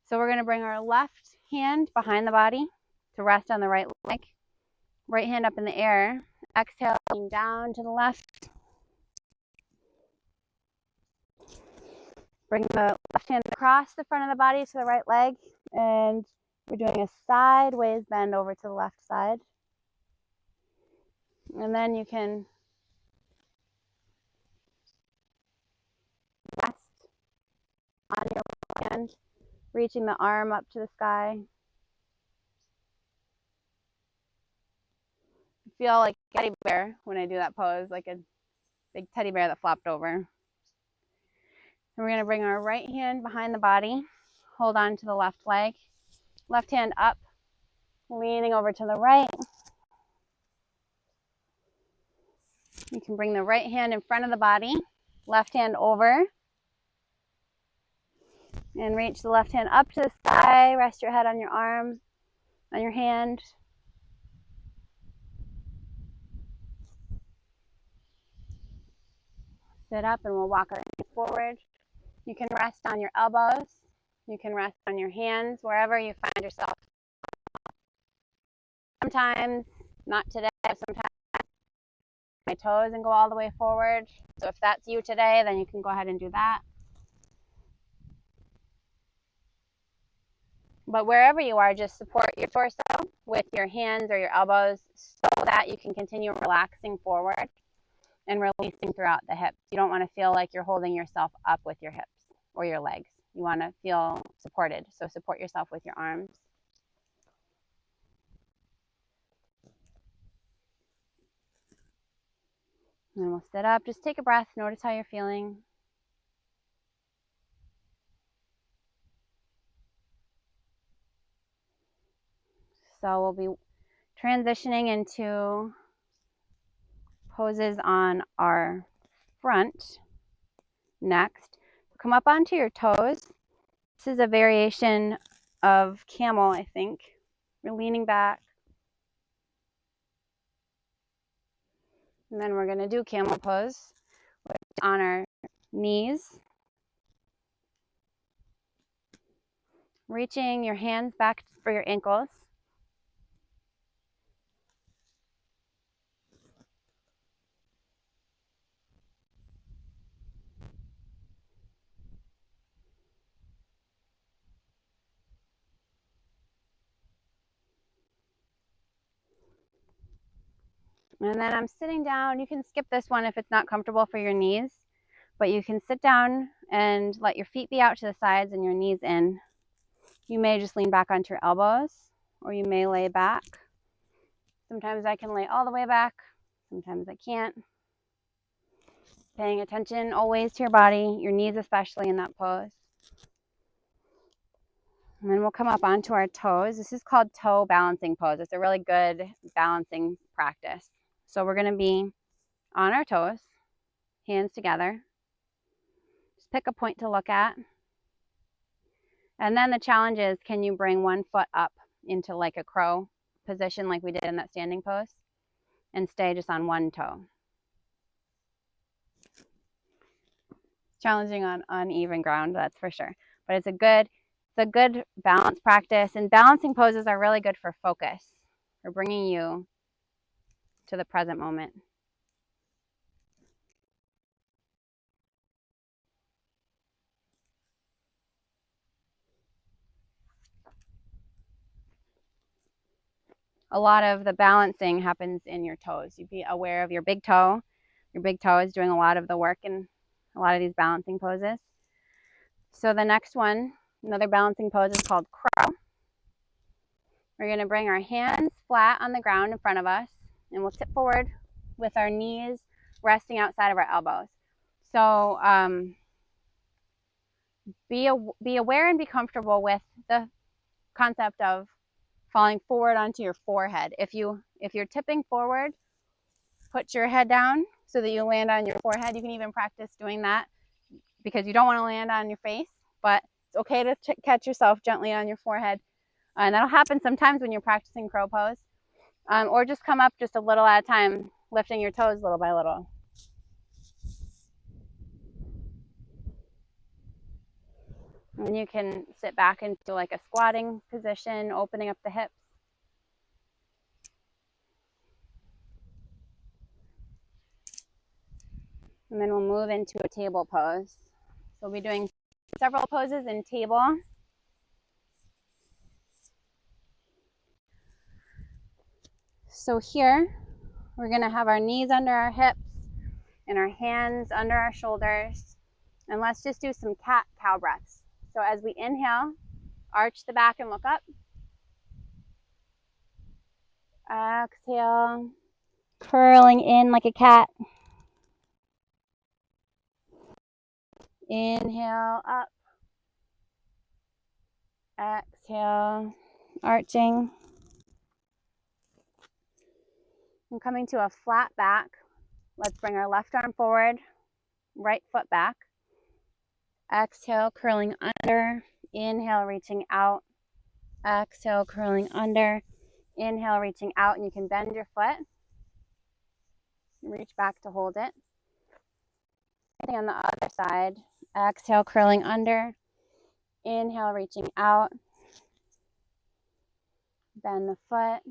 So we're going to bring our left hand behind the body to rest on the right leg. Right hand up in the air. Exhale, down to the left. Bring the left hand across the front of the body to the right leg. And we're doing a sideways bend over to the left side. And then you can rest on your hand, reaching the arm up to the sky. I feel like a teddy bear when I do that pose, like a big teddy bear that flopped over. And we're going to bring our right hand behind the body, hold on to the left leg, left hand up, leaning over to the right. You can bring the right hand in front of the body, left hand over. And reach the left hand up to the sky. Rest your head on your arm, on your hand. Sit up and we'll walk our hands forward. You can rest on your elbows. You can rest on your hands, wherever you find yourself. Sometimes, not today, sometimes my toes and go all the way forward. So if that's you today, then you can go ahead and do that. But wherever you are, just support your torso with your hands or your elbows so that you can continue relaxing forward and releasing throughout the hips. You don't want to feel like you're holding yourself up with your hips or your legs. You want to feel supported. So support yourself with your arms. And we'll sit up. Just take a breath. Notice how you're feeling. So we'll be transitioning into poses on our front next. Come up onto your toes. This is a variation of camel, I think. We're leaning back. And then we're going to do camel pose on our knees. Reaching your hands back for your ankles. And then I'm sitting down. You can skip this one if it's not comfortable for your knees, but you can sit down and let your feet be out to the sides and your knees in. You may just lean back onto your elbows, or you may lay back. Sometimes I can lay all the way back. Sometimes I can't. Paying attention always to your body, your knees especially in that pose. And then we'll come up onto our toes. This is called toe balancing pose. It's a really good balancing practice. So we're going to be on our toes, hands together. Just pick a point to look at. And then the challenge is, can you bring one foot up into like a crow position like we did in that standing pose and stay just on one toe? Challenging on uneven ground, that's for sure. But it's a good balance practice, and balancing poses are really good for focus, for bringing you to the present moment. A lot of the balancing happens in your toes. You be aware of your big toe. Your big toe is doing a lot of the work in a lot of these balancing poses. So the next one, another balancing pose, is called crow. We're going to bring our hands flat on the ground in front of us, and we'll tip forward with our knees resting outside of our elbows. So be aware and be comfortable with the concept of falling forward onto your forehead. If you're tipping forward, put your head down so that you land on your forehead. You can even practice doing that because you don't want to land on your face, but it's okay to catch yourself gently on your forehead. And that'll happen sometimes when you're practicing crow pose. Or just come up just a little at a time, lifting your toes little by little. And you can sit back into like a squatting position, opening up the hips. And then we'll move into a table pose. So we'll be doing several poses in table. So here, we're going to have our knees under our hips and our hands under our shoulders. And let's just do some cat-cow breaths. So as we inhale, arch the back and look up. Exhale, curling in like a cat. Inhale, up. Exhale, arching. And coming to a flat back. Let's bring our left arm forward, right foot back. Exhale, curling under. Inhale, reaching out. Exhale, curling under. Inhale, reaching out, and you can bend your foot. Reach back to hold it. Same thing on the other side. Exhale, curling under. Inhale, reaching out. Bend the foot.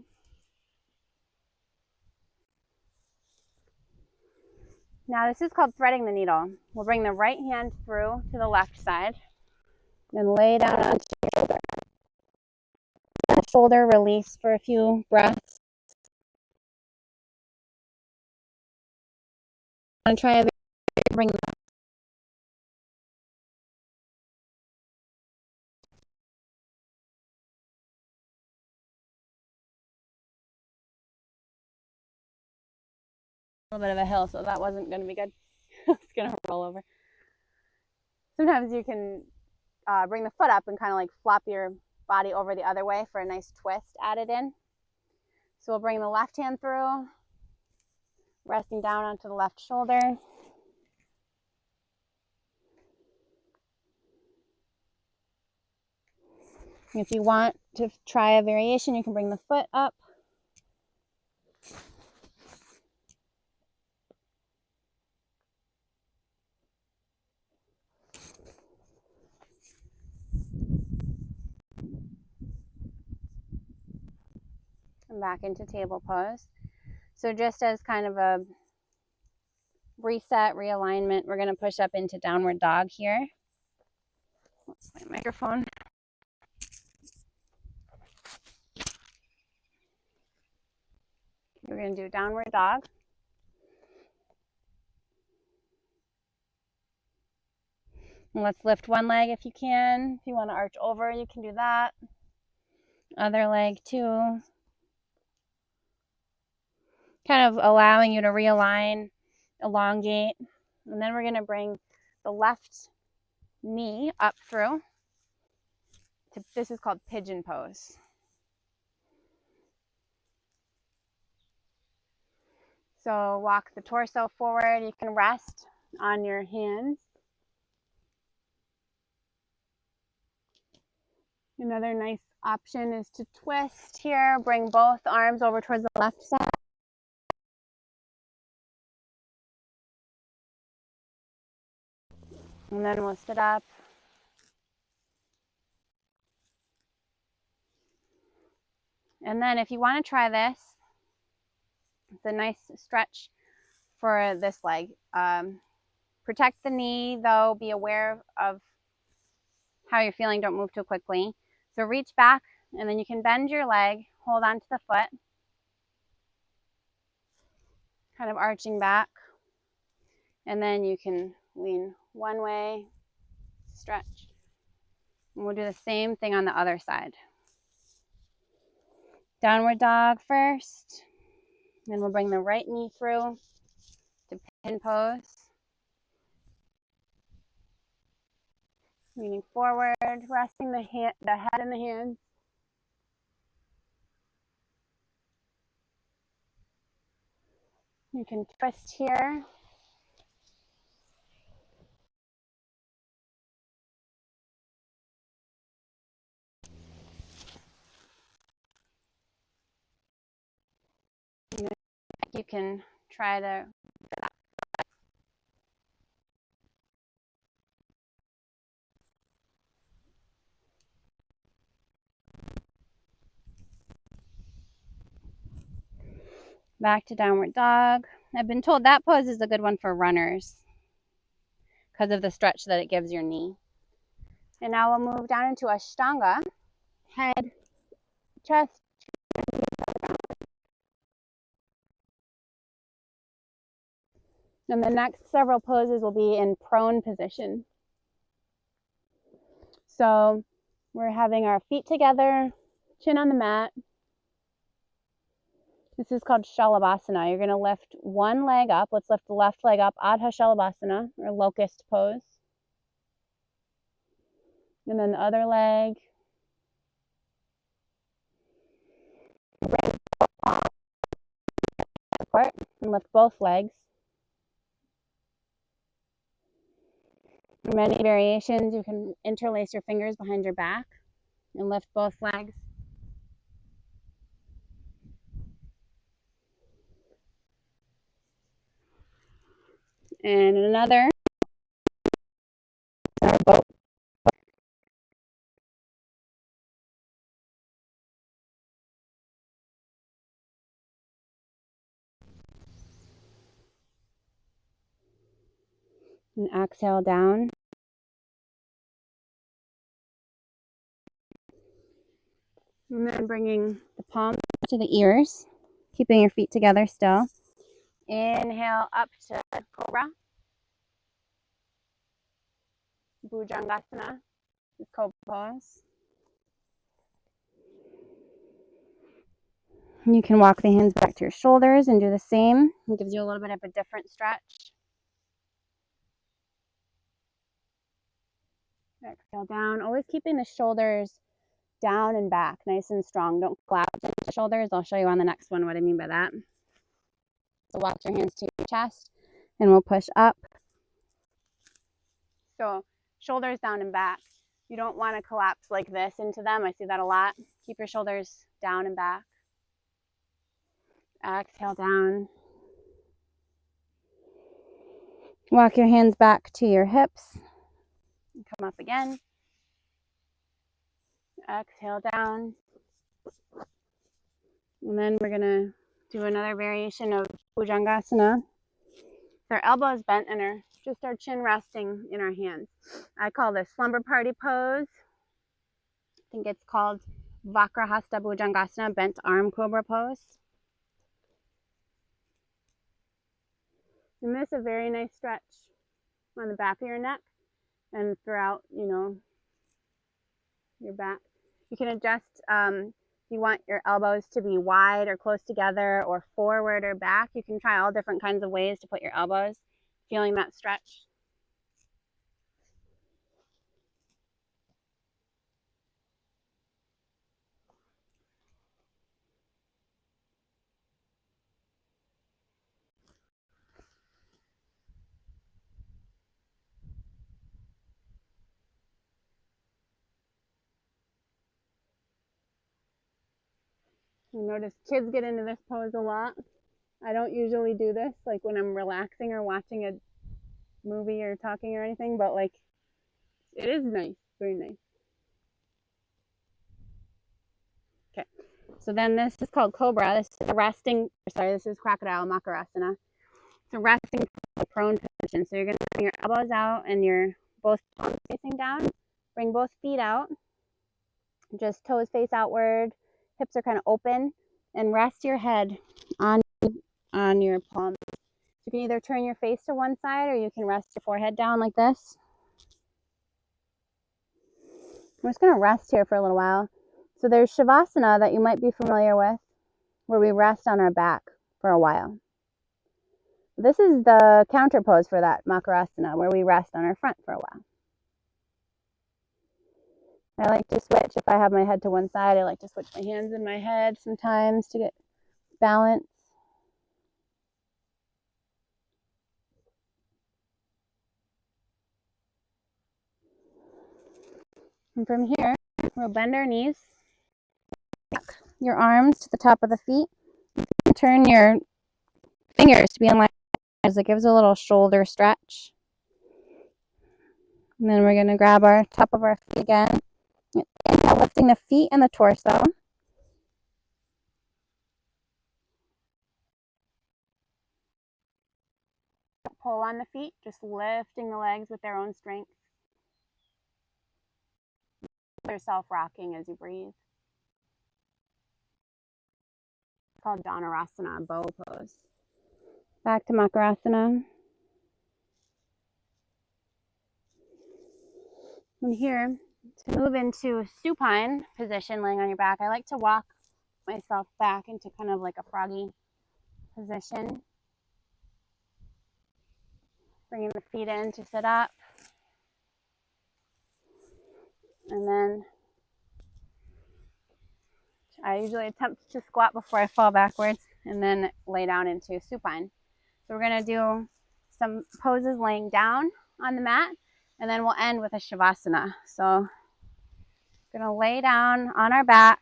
Now this is called threading the needle. We'll bring the right hand through to the left side and lay down onto your shoulder. Shoulder release for a few breaths. I'm going to try to bring a little bit of a hill, so that wasn't going to be good. It's going to roll over. Sometimes you can bring the foot up and kind of like flop your body over the other way for a nice twist added in. So we'll bring the left hand through, resting down onto the left shoulder. If you want to try a variation, you can bring the foot up. And back into table pose. So just as kind of a reset, realignment, we're going to push up into downward dog here. Oops, my microphone. We're going to do downward dog. And let's lift one leg if you can. If you want to arch over, you can do that. Other leg too. Kind of allowing you to realign, elongate. And then we're going to bring the left knee up through. This is called pigeon pose. So walk the torso forward. You can rest on your hands. Another nice option is to twist here. Bring both arms over towards the left side. And then we'll sit up. And then if you want to try this, it's a nice stretch for this leg. Protect the knee though, be aware of how you're feeling, don't move too quickly. So reach back and then you can bend your leg, hold on to the foot, kind of arching back. And then you can lean one way, stretch. And we'll do the same thing on the other side. Downward dog first. Then we'll bring the right knee through to pigeon pose. Leaning forward, resting the head in the hands. You can twist here. You can try to back to downward dog. I've been told that pose is a good one for runners because of the stretch that it gives your knee. And now we'll move down into Ashtanga. Head, chest. And the next several poses will be in prone position. So we're having our feet together, chin on the mat. This is called Shalabhasana. You're going to lift one leg up. Let's lift the left leg up, Adha Shalabhasana, or locust pose. And then the other leg. Apart and lift both legs. Many variations, you can interlace your fingers behind your back and lift both legs. And another, our boat. And exhale down. And then bringing the palms to the ears, keeping your feet together still. Inhale up to Cobra. Bhujangasana, Cobra pose. You can walk the hands back to your shoulders and do the same. It gives you a little bit of a different stretch. Exhale down, always keeping the shoulders down and back, nice and strong. Don't collapse into the shoulders. I'll show you on the next one what I mean by that. So walk your hands to your chest and we'll push up. So shoulders down and back. You don't want to collapse like this into them. I see that a lot. Keep your shoulders down and back. Exhale down. Walk your hands back to your hips. Come up again. Exhale down. And then we're going to do another variation of Bhujangasana. Our elbows bent and just our chin resting in our hands. I call this slumber party pose. I think it's called Vakrahasta Bhujangasana, bent arm cobra pose. And this is a very nice stretch on the back of your neck and throughout, your back. You can adjust if you want your elbows to be wide or close together or forward or back. You can try all different kinds of ways to put your elbows, feeling that stretch. You notice kids get into this pose a lot. I don't usually do this like when I'm relaxing or watching a movie or talking or anything, but like it is nice, very nice. Okay, so then this is called Cobra. This is this is Crocodile Makarasana. It's a resting prone position. So you're going to bring your elbows out and your both palms facing down. Bring both feet out. Just toes face outward. Hips are kind of open. And rest your head on your palms. You can either turn your face to one side or you can rest your forehead down like this. We're just going to rest here for a little while. So there's Shavasana that you might be familiar with, where we rest on our back for a while. This is the counter pose for that, Makarasana, where we rest on our front for a while. I like to switch, if I have my head to one side, I like to switch my hands in my head sometimes to get balance. And from here, we'll bend our knees, your arms to the top of the feet, and turn your fingers to be in line as it gives a little shoulder stretch. And then we're going to grab our top of our feet again. Inhale, lifting the feet and the torso. Pull on the feet, just lifting the legs with their own strength. Yourself rocking as you breathe. It's called Dhanurasana, bow pose. Back to Makarasana. And here, to move into supine position, laying on your back, I like to walk myself back into kind of like a froggy position. Bringing the feet in to sit up. And then I usually attempt to squat before I fall backwards and then lay down into supine. So we're going to do some poses laying down on the mat And then we'll end with a Shavasana. So we're gonna lay down on our back.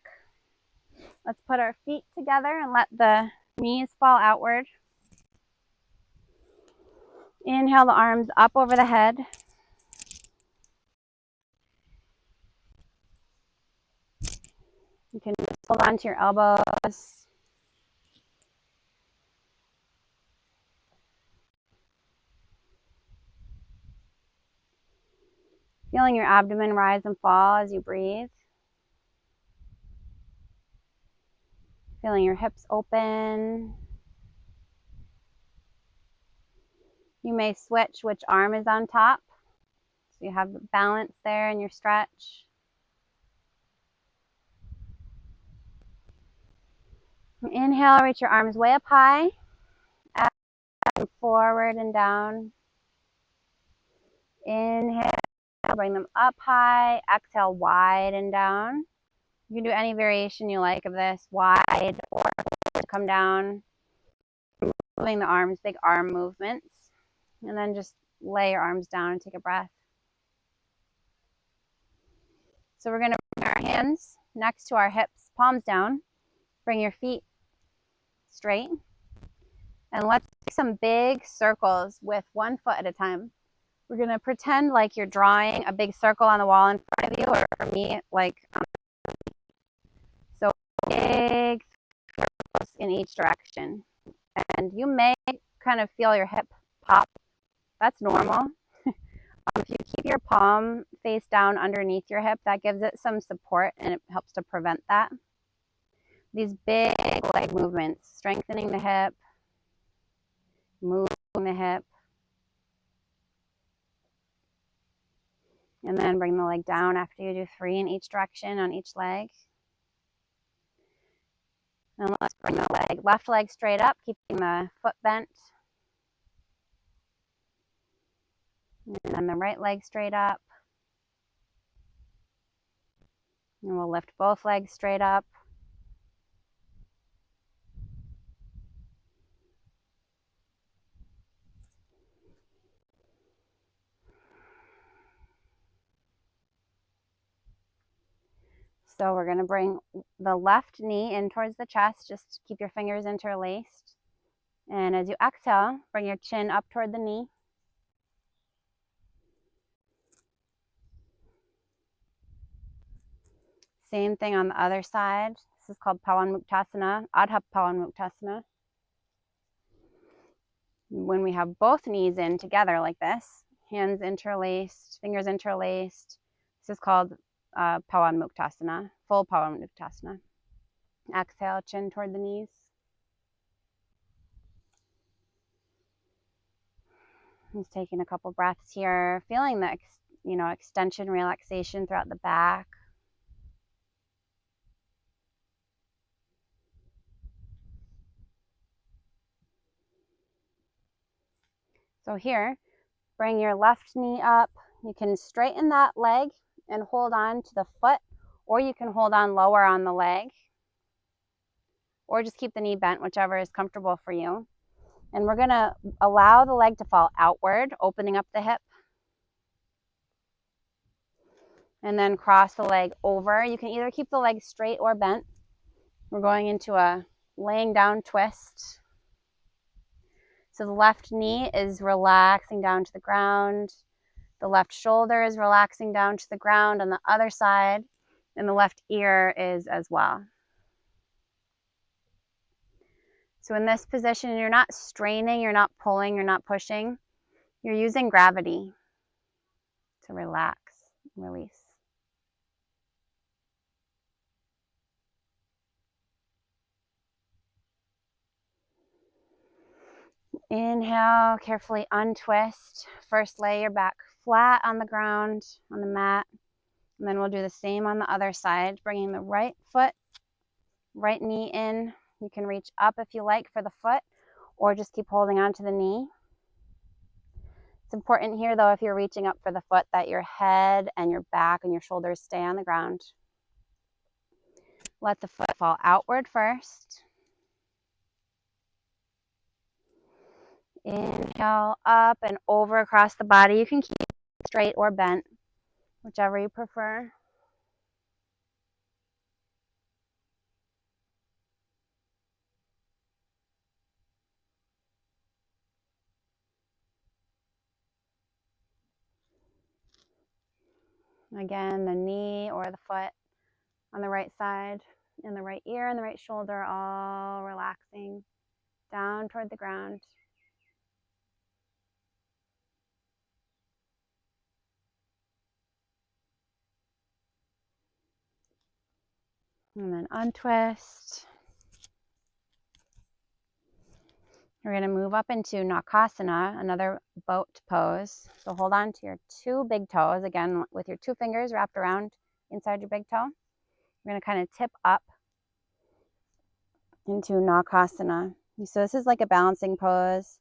Let's put our feet together and let the knees fall outward. Inhale the arms up over the head. You can just hold on to your elbows. Feeling your abdomen rise and fall as you breathe. Feeling your hips open. You may switch which arm is on top. So you have balance there in your stretch. Inhale, reach your arms way up high. Exhale, forward and down. Inhale, bring them up high. Exhale, wide and down. You can do any variation you like of this, wide or come down. Moving the arms, big arm movements. And then just lay your arms down and take a breath. So we're going to bring our hands next to our hips, palms down. Bring your feet straight. And let's take some big circles with one foot at a time. We're going to pretend like you're drawing a big circle on the wall in front of you, or for me, like so big circles in each direction. And you may kind of feel your hip pop. That's normal. If you keep your palm face down underneath your hip, that gives it some support and it helps to prevent that. These big leg movements, strengthening the hip, moving the hip, and then bring the leg down after you do 3 in each direction on each leg. And let's bring the left leg straight up, keeping the foot bent. And then the right leg straight up. And we'll lift both legs straight up. So we're going to bring the left knee in towards the chest. Just keep your fingers interlaced. And as you exhale, bring your chin up toward the knee. Same thing on the other side. This is called Pawanmuktasana, Adha Pawanmuktasana. When we have both knees in together like this, hands interlaced, fingers interlaced, this is called Pawanmuktasana, full Pawanmuktasana. Exhale, chin toward the knees. Just taking a couple breaths here, feeling the extension, relaxation throughout the back. So here, bring your left knee up. You can straighten that leg and hold on to the foot, or you can hold on lower on the leg, or just keep the knee bent, whichever is comfortable for you. And we're going to allow the leg to fall outward, opening up the hip. And then cross the leg over. You can either keep the leg straight or bent. We're going into a laying down twist. So the left knee is relaxing down to the ground. The left shoulder is relaxing down to the ground on the other side. And the left ear is as well. So in this position, you're not straining, you're not pulling, you're not pushing. You're using gravity to relax and release. Inhale, carefully untwist. First, lay your back flat on the ground, on the mat. And then we'll do the same on the other side, bringing the right foot, right knee in. You can reach up if you like for the foot, or just keep holding on to the knee. It's important here, though, if you're reaching up for the foot, that your head and your back and your shoulders stay on the ground. Let the foot fall outward first. Inhale, up and over across the body. You can keep straight or bent, whichever you prefer. Again, the knee or the foot on the right side, and the right ear and the right shoulder all relaxing down toward the ground. And then untwist. We're going to move up into Nakasana, another boat pose. So hold on to your two big toes, again, with your two fingers wrapped around inside your big toe. We're going to kind of tip up into Nakasana. So this is like a balancing pose.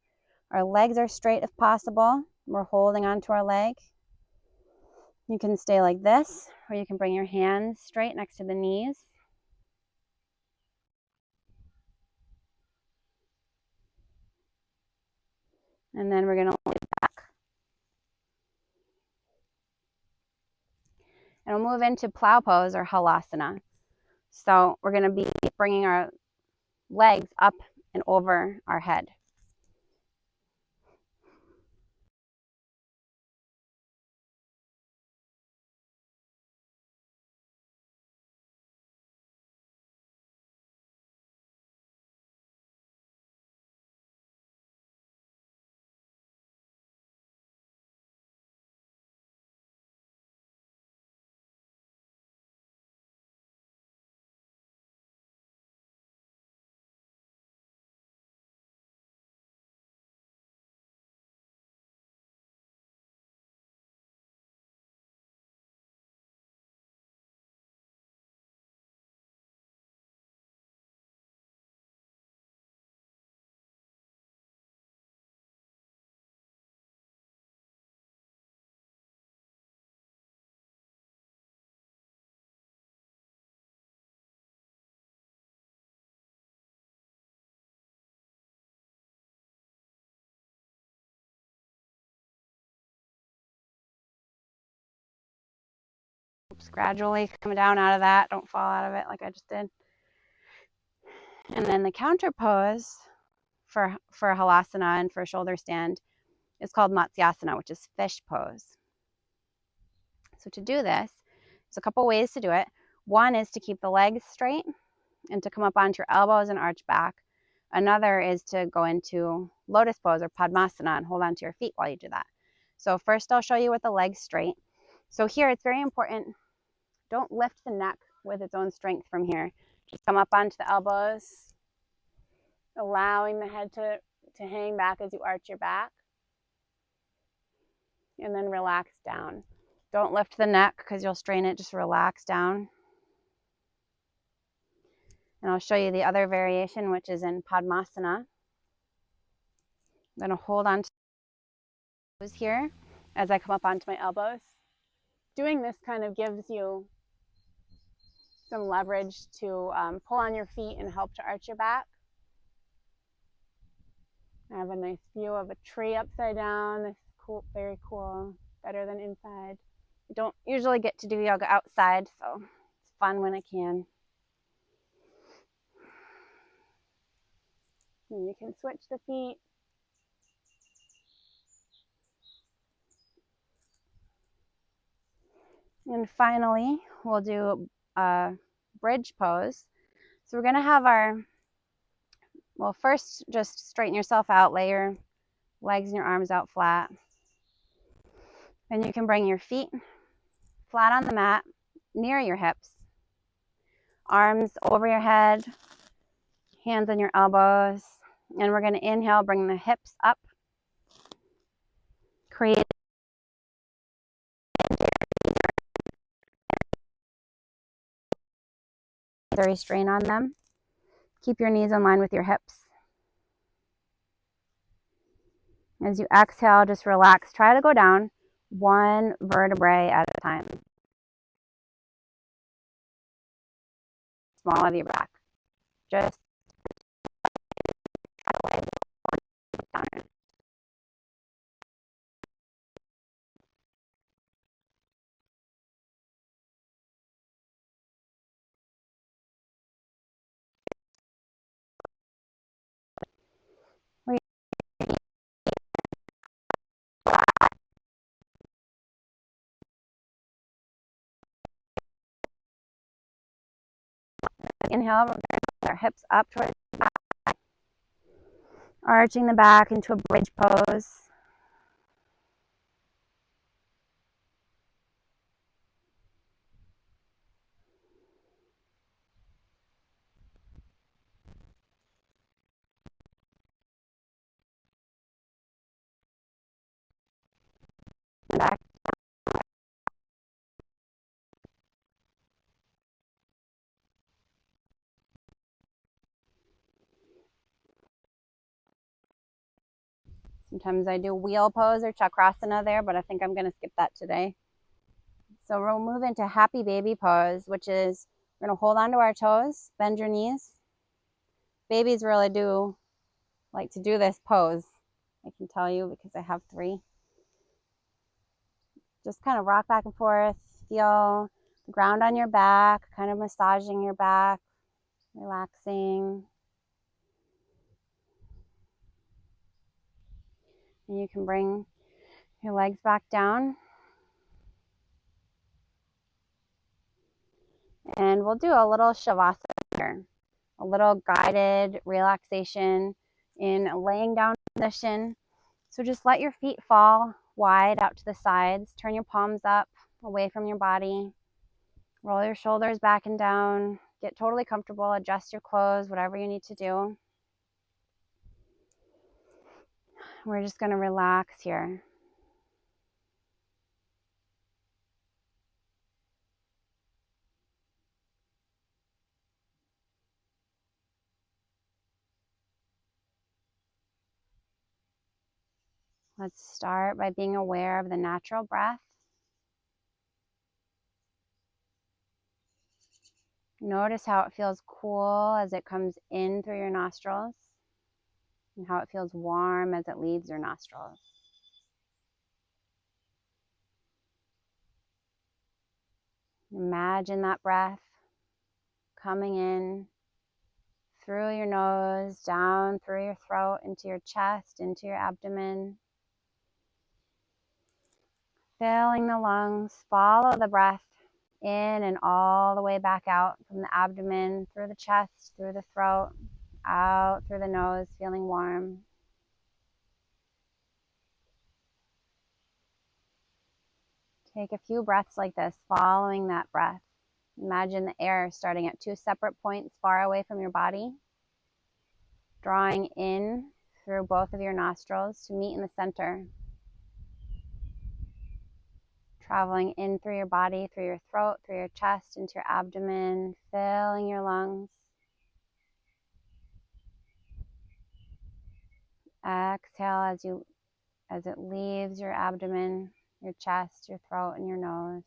Our legs are straight if possible. We're holding onto our leg. You can stay like this, or you can bring your hands straight next to the knees. And then we're going to lay back. And we'll move into plow pose or halasana. So we're going to be bringing our legs up and over our head. Oops, gradually coming down out of that. Don't fall out of it like I just did. And then the counter pose for halasana and for shoulder stand is called Matsyasana, which is fish pose. So to do this, there's a couple ways to do it. One is to keep the legs straight and to come up onto your elbows and arch back. Another is to go into lotus pose or Padmasana and hold onto your feet while you do that. So first I'll show you with the legs straight. So here it's very important, don't lift the neck with its own strength from here. Just come up onto the elbows, allowing the head to hang back as you arch your back. And then relax down. Don't lift the neck because you'll strain it, just relax down. And I'll show you the other variation, which is in Padmasana. I'm going to hold on to those here as I come up onto my elbows. Doing this kind of gives you some leverage to pull on your feet and help to arch your back. I have a nice view of a tree upside down. This is cool, very cool, better than inside. I don't usually get to do yoga outside, so it's fun when I can. And you can switch the feet. And finally, we'll do a bridge pose. So we're going to have our, well, first just straighten yourself out, lay your legs and your arms out flat. Then you can bring your feet flat on the mat, near your hips. Arms over your head, hands on your elbows. And we're going to inhale, bring the hips up. Create a strain on them. Keep your knees in line with your hips. As you exhale, just relax. Try to go down one vertebrae at a time. Small of your back. Just Inhale, we're going to put our hips up towards the back, arching the back into a bridge pose. Back. Sometimes I do wheel pose or chakrasana there, but I think I'm going to skip that today. So we'll move into happy baby pose, which is we're going to hold onto our toes, bend your knees. Babies really do like to do this pose. I can tell you because I have 3. Just kind of rock back and forth, feel the ground on your back, kind of massaging your back, relaxing. And you can bring your legs back down. And we'll do a little shavasana here, a little guided relaxation in a laying down position. So just let your feet fall wide out to the sides. Turn your palms up away from your body. Roll your shoulders back and down. Get totally comfortable. Adjust your clothes, whatever you need to do. We're just going to relax here. Let's start by being aware of the natural breath. Notice how it feels cool as it comes in through your nostrils and how it feels warm as it leaves your nostrils. Imagine that breath coming in through your nose, down through your throat, into your chest, into your abdomen. Filling the lungs, follow the breath in and all the way back out from the abdomen, through the chest, through the throat, out through the nose, feeling warm. Take a few breaths like this, following that breath. Imagine the air starting at 2 separate points far away from your body, drawing in through both of your nostrils to meet in the center. Traveling in through your body, through your throat, through your chest, into your abdomen, filling your lungs. Exhale as it leaves your abdomen, your chest, your throat, and your nose.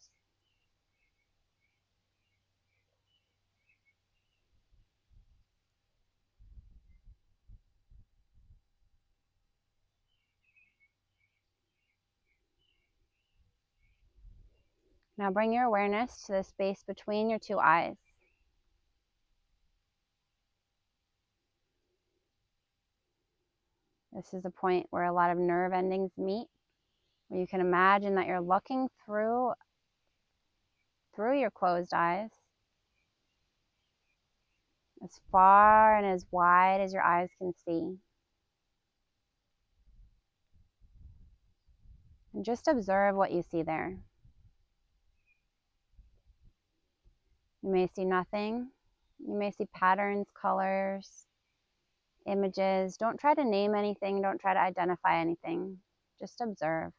Now bring your awareness to the space between your 2 eyes. This is a point where a lot of nerve endings meet, where you can imagine that you're looking through your closed eyes, as far and as wide as your eyes can see. And just observe what you see there. You may see nothing. You may see patterns, colors, images. Don't try to name anything. Don't try to identify anything. Just observe.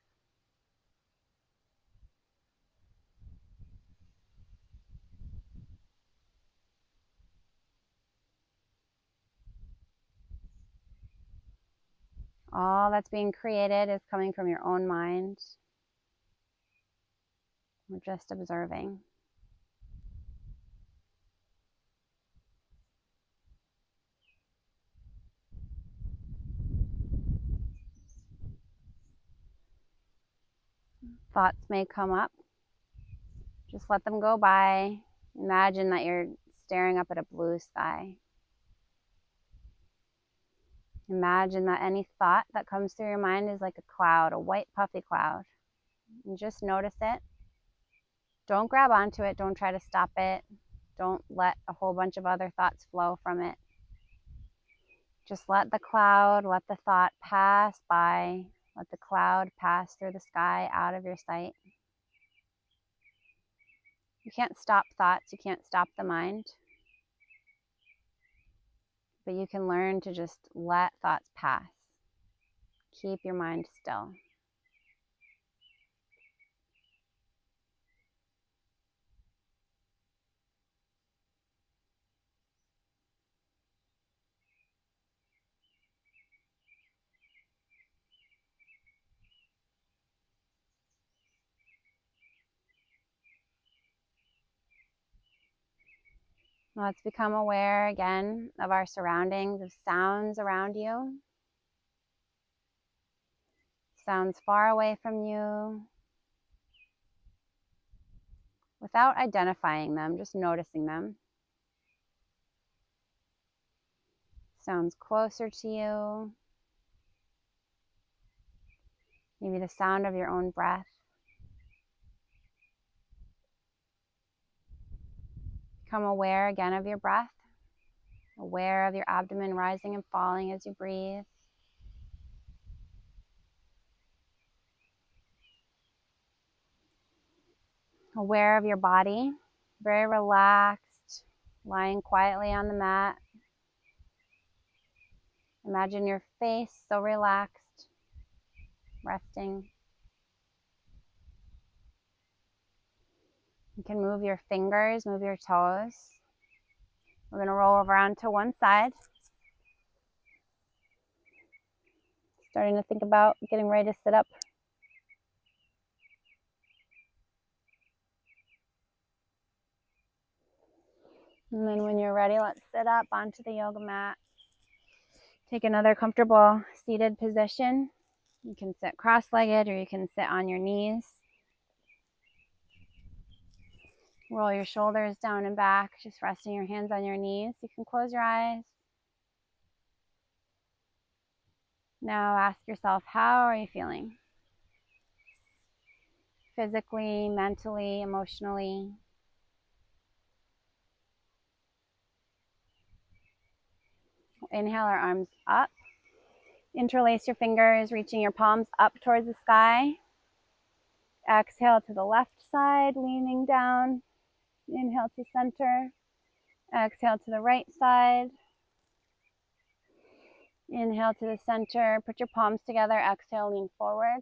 All that's being created is coming from your own mind. We're just observing. Thoughts may come up. Just let them go by. Imagine that you're staring up at a blue sky. Imagine that any thought that comes through your mind is like a cloud, a white puffy cloud. And just notice it. Don't grab onto it. Don't try to stop it. Don't let a whole bunch of other thoughts flow from it. Just let the cloud, let the thought pass by. Let the cloud pass through the sky out of your sight. You can't stop thoughts. You can't stop the mind. But you can learn to just let thoughts pass. Keep your mind still. Let's become aware again of our surroundings, of sounds around you, sounds far away from you, without identifying them, just noticing them. Sounds closer to you, maybe the sound of your own breath. Become aware again of your breath, aware of your abdomen rising and falling as you breathe. Aware of your body, very relaxed, lying quietly on the mat. Imagine your face so relaxed, resting. You can move your fingers, move your toes. We're going to roll over onto one side. Starting to think about getting ready to sit up. And then when you're ready, let's sit up onto the yoga mat. Take another comfortable seated position. You can sit cross-legged or you can sit on your knees. Roll your shoulders down and back, just resting your hands on your knees. You can close your eyes. Now ask yourself, how are you feeling? Physically, mentally, emotionally. Inhale our arms up. Interlace your fingers, reaching your palms up towards the sky. Exhale to the left side, leaning down. Inhale to center. Exhale to the right side. Inhale to the center. Put your palms together. Exhale, lean forward.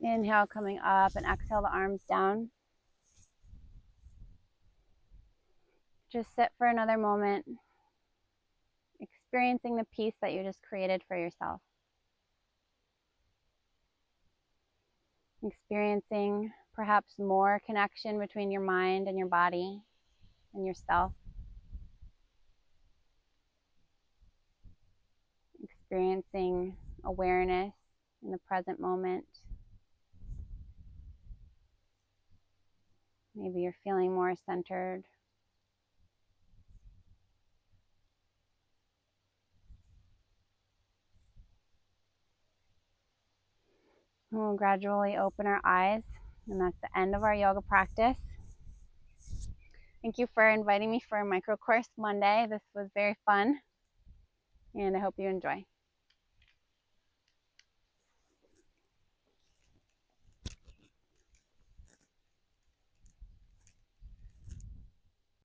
Inhale, coming up, and exhale the arms down. Just sit for another moment, experiencing the peace that you just created for yourself. Experiencing perhaps more connection between your mind and your body and yourself. Experiencing awareness in the present moment. Maybe you're feeling more centered. We'll gradually open our eyes, and that's the end of our yoga practice. Thank you for inviting me for a micro course Monday. This was very fun, and I hope you enjoy.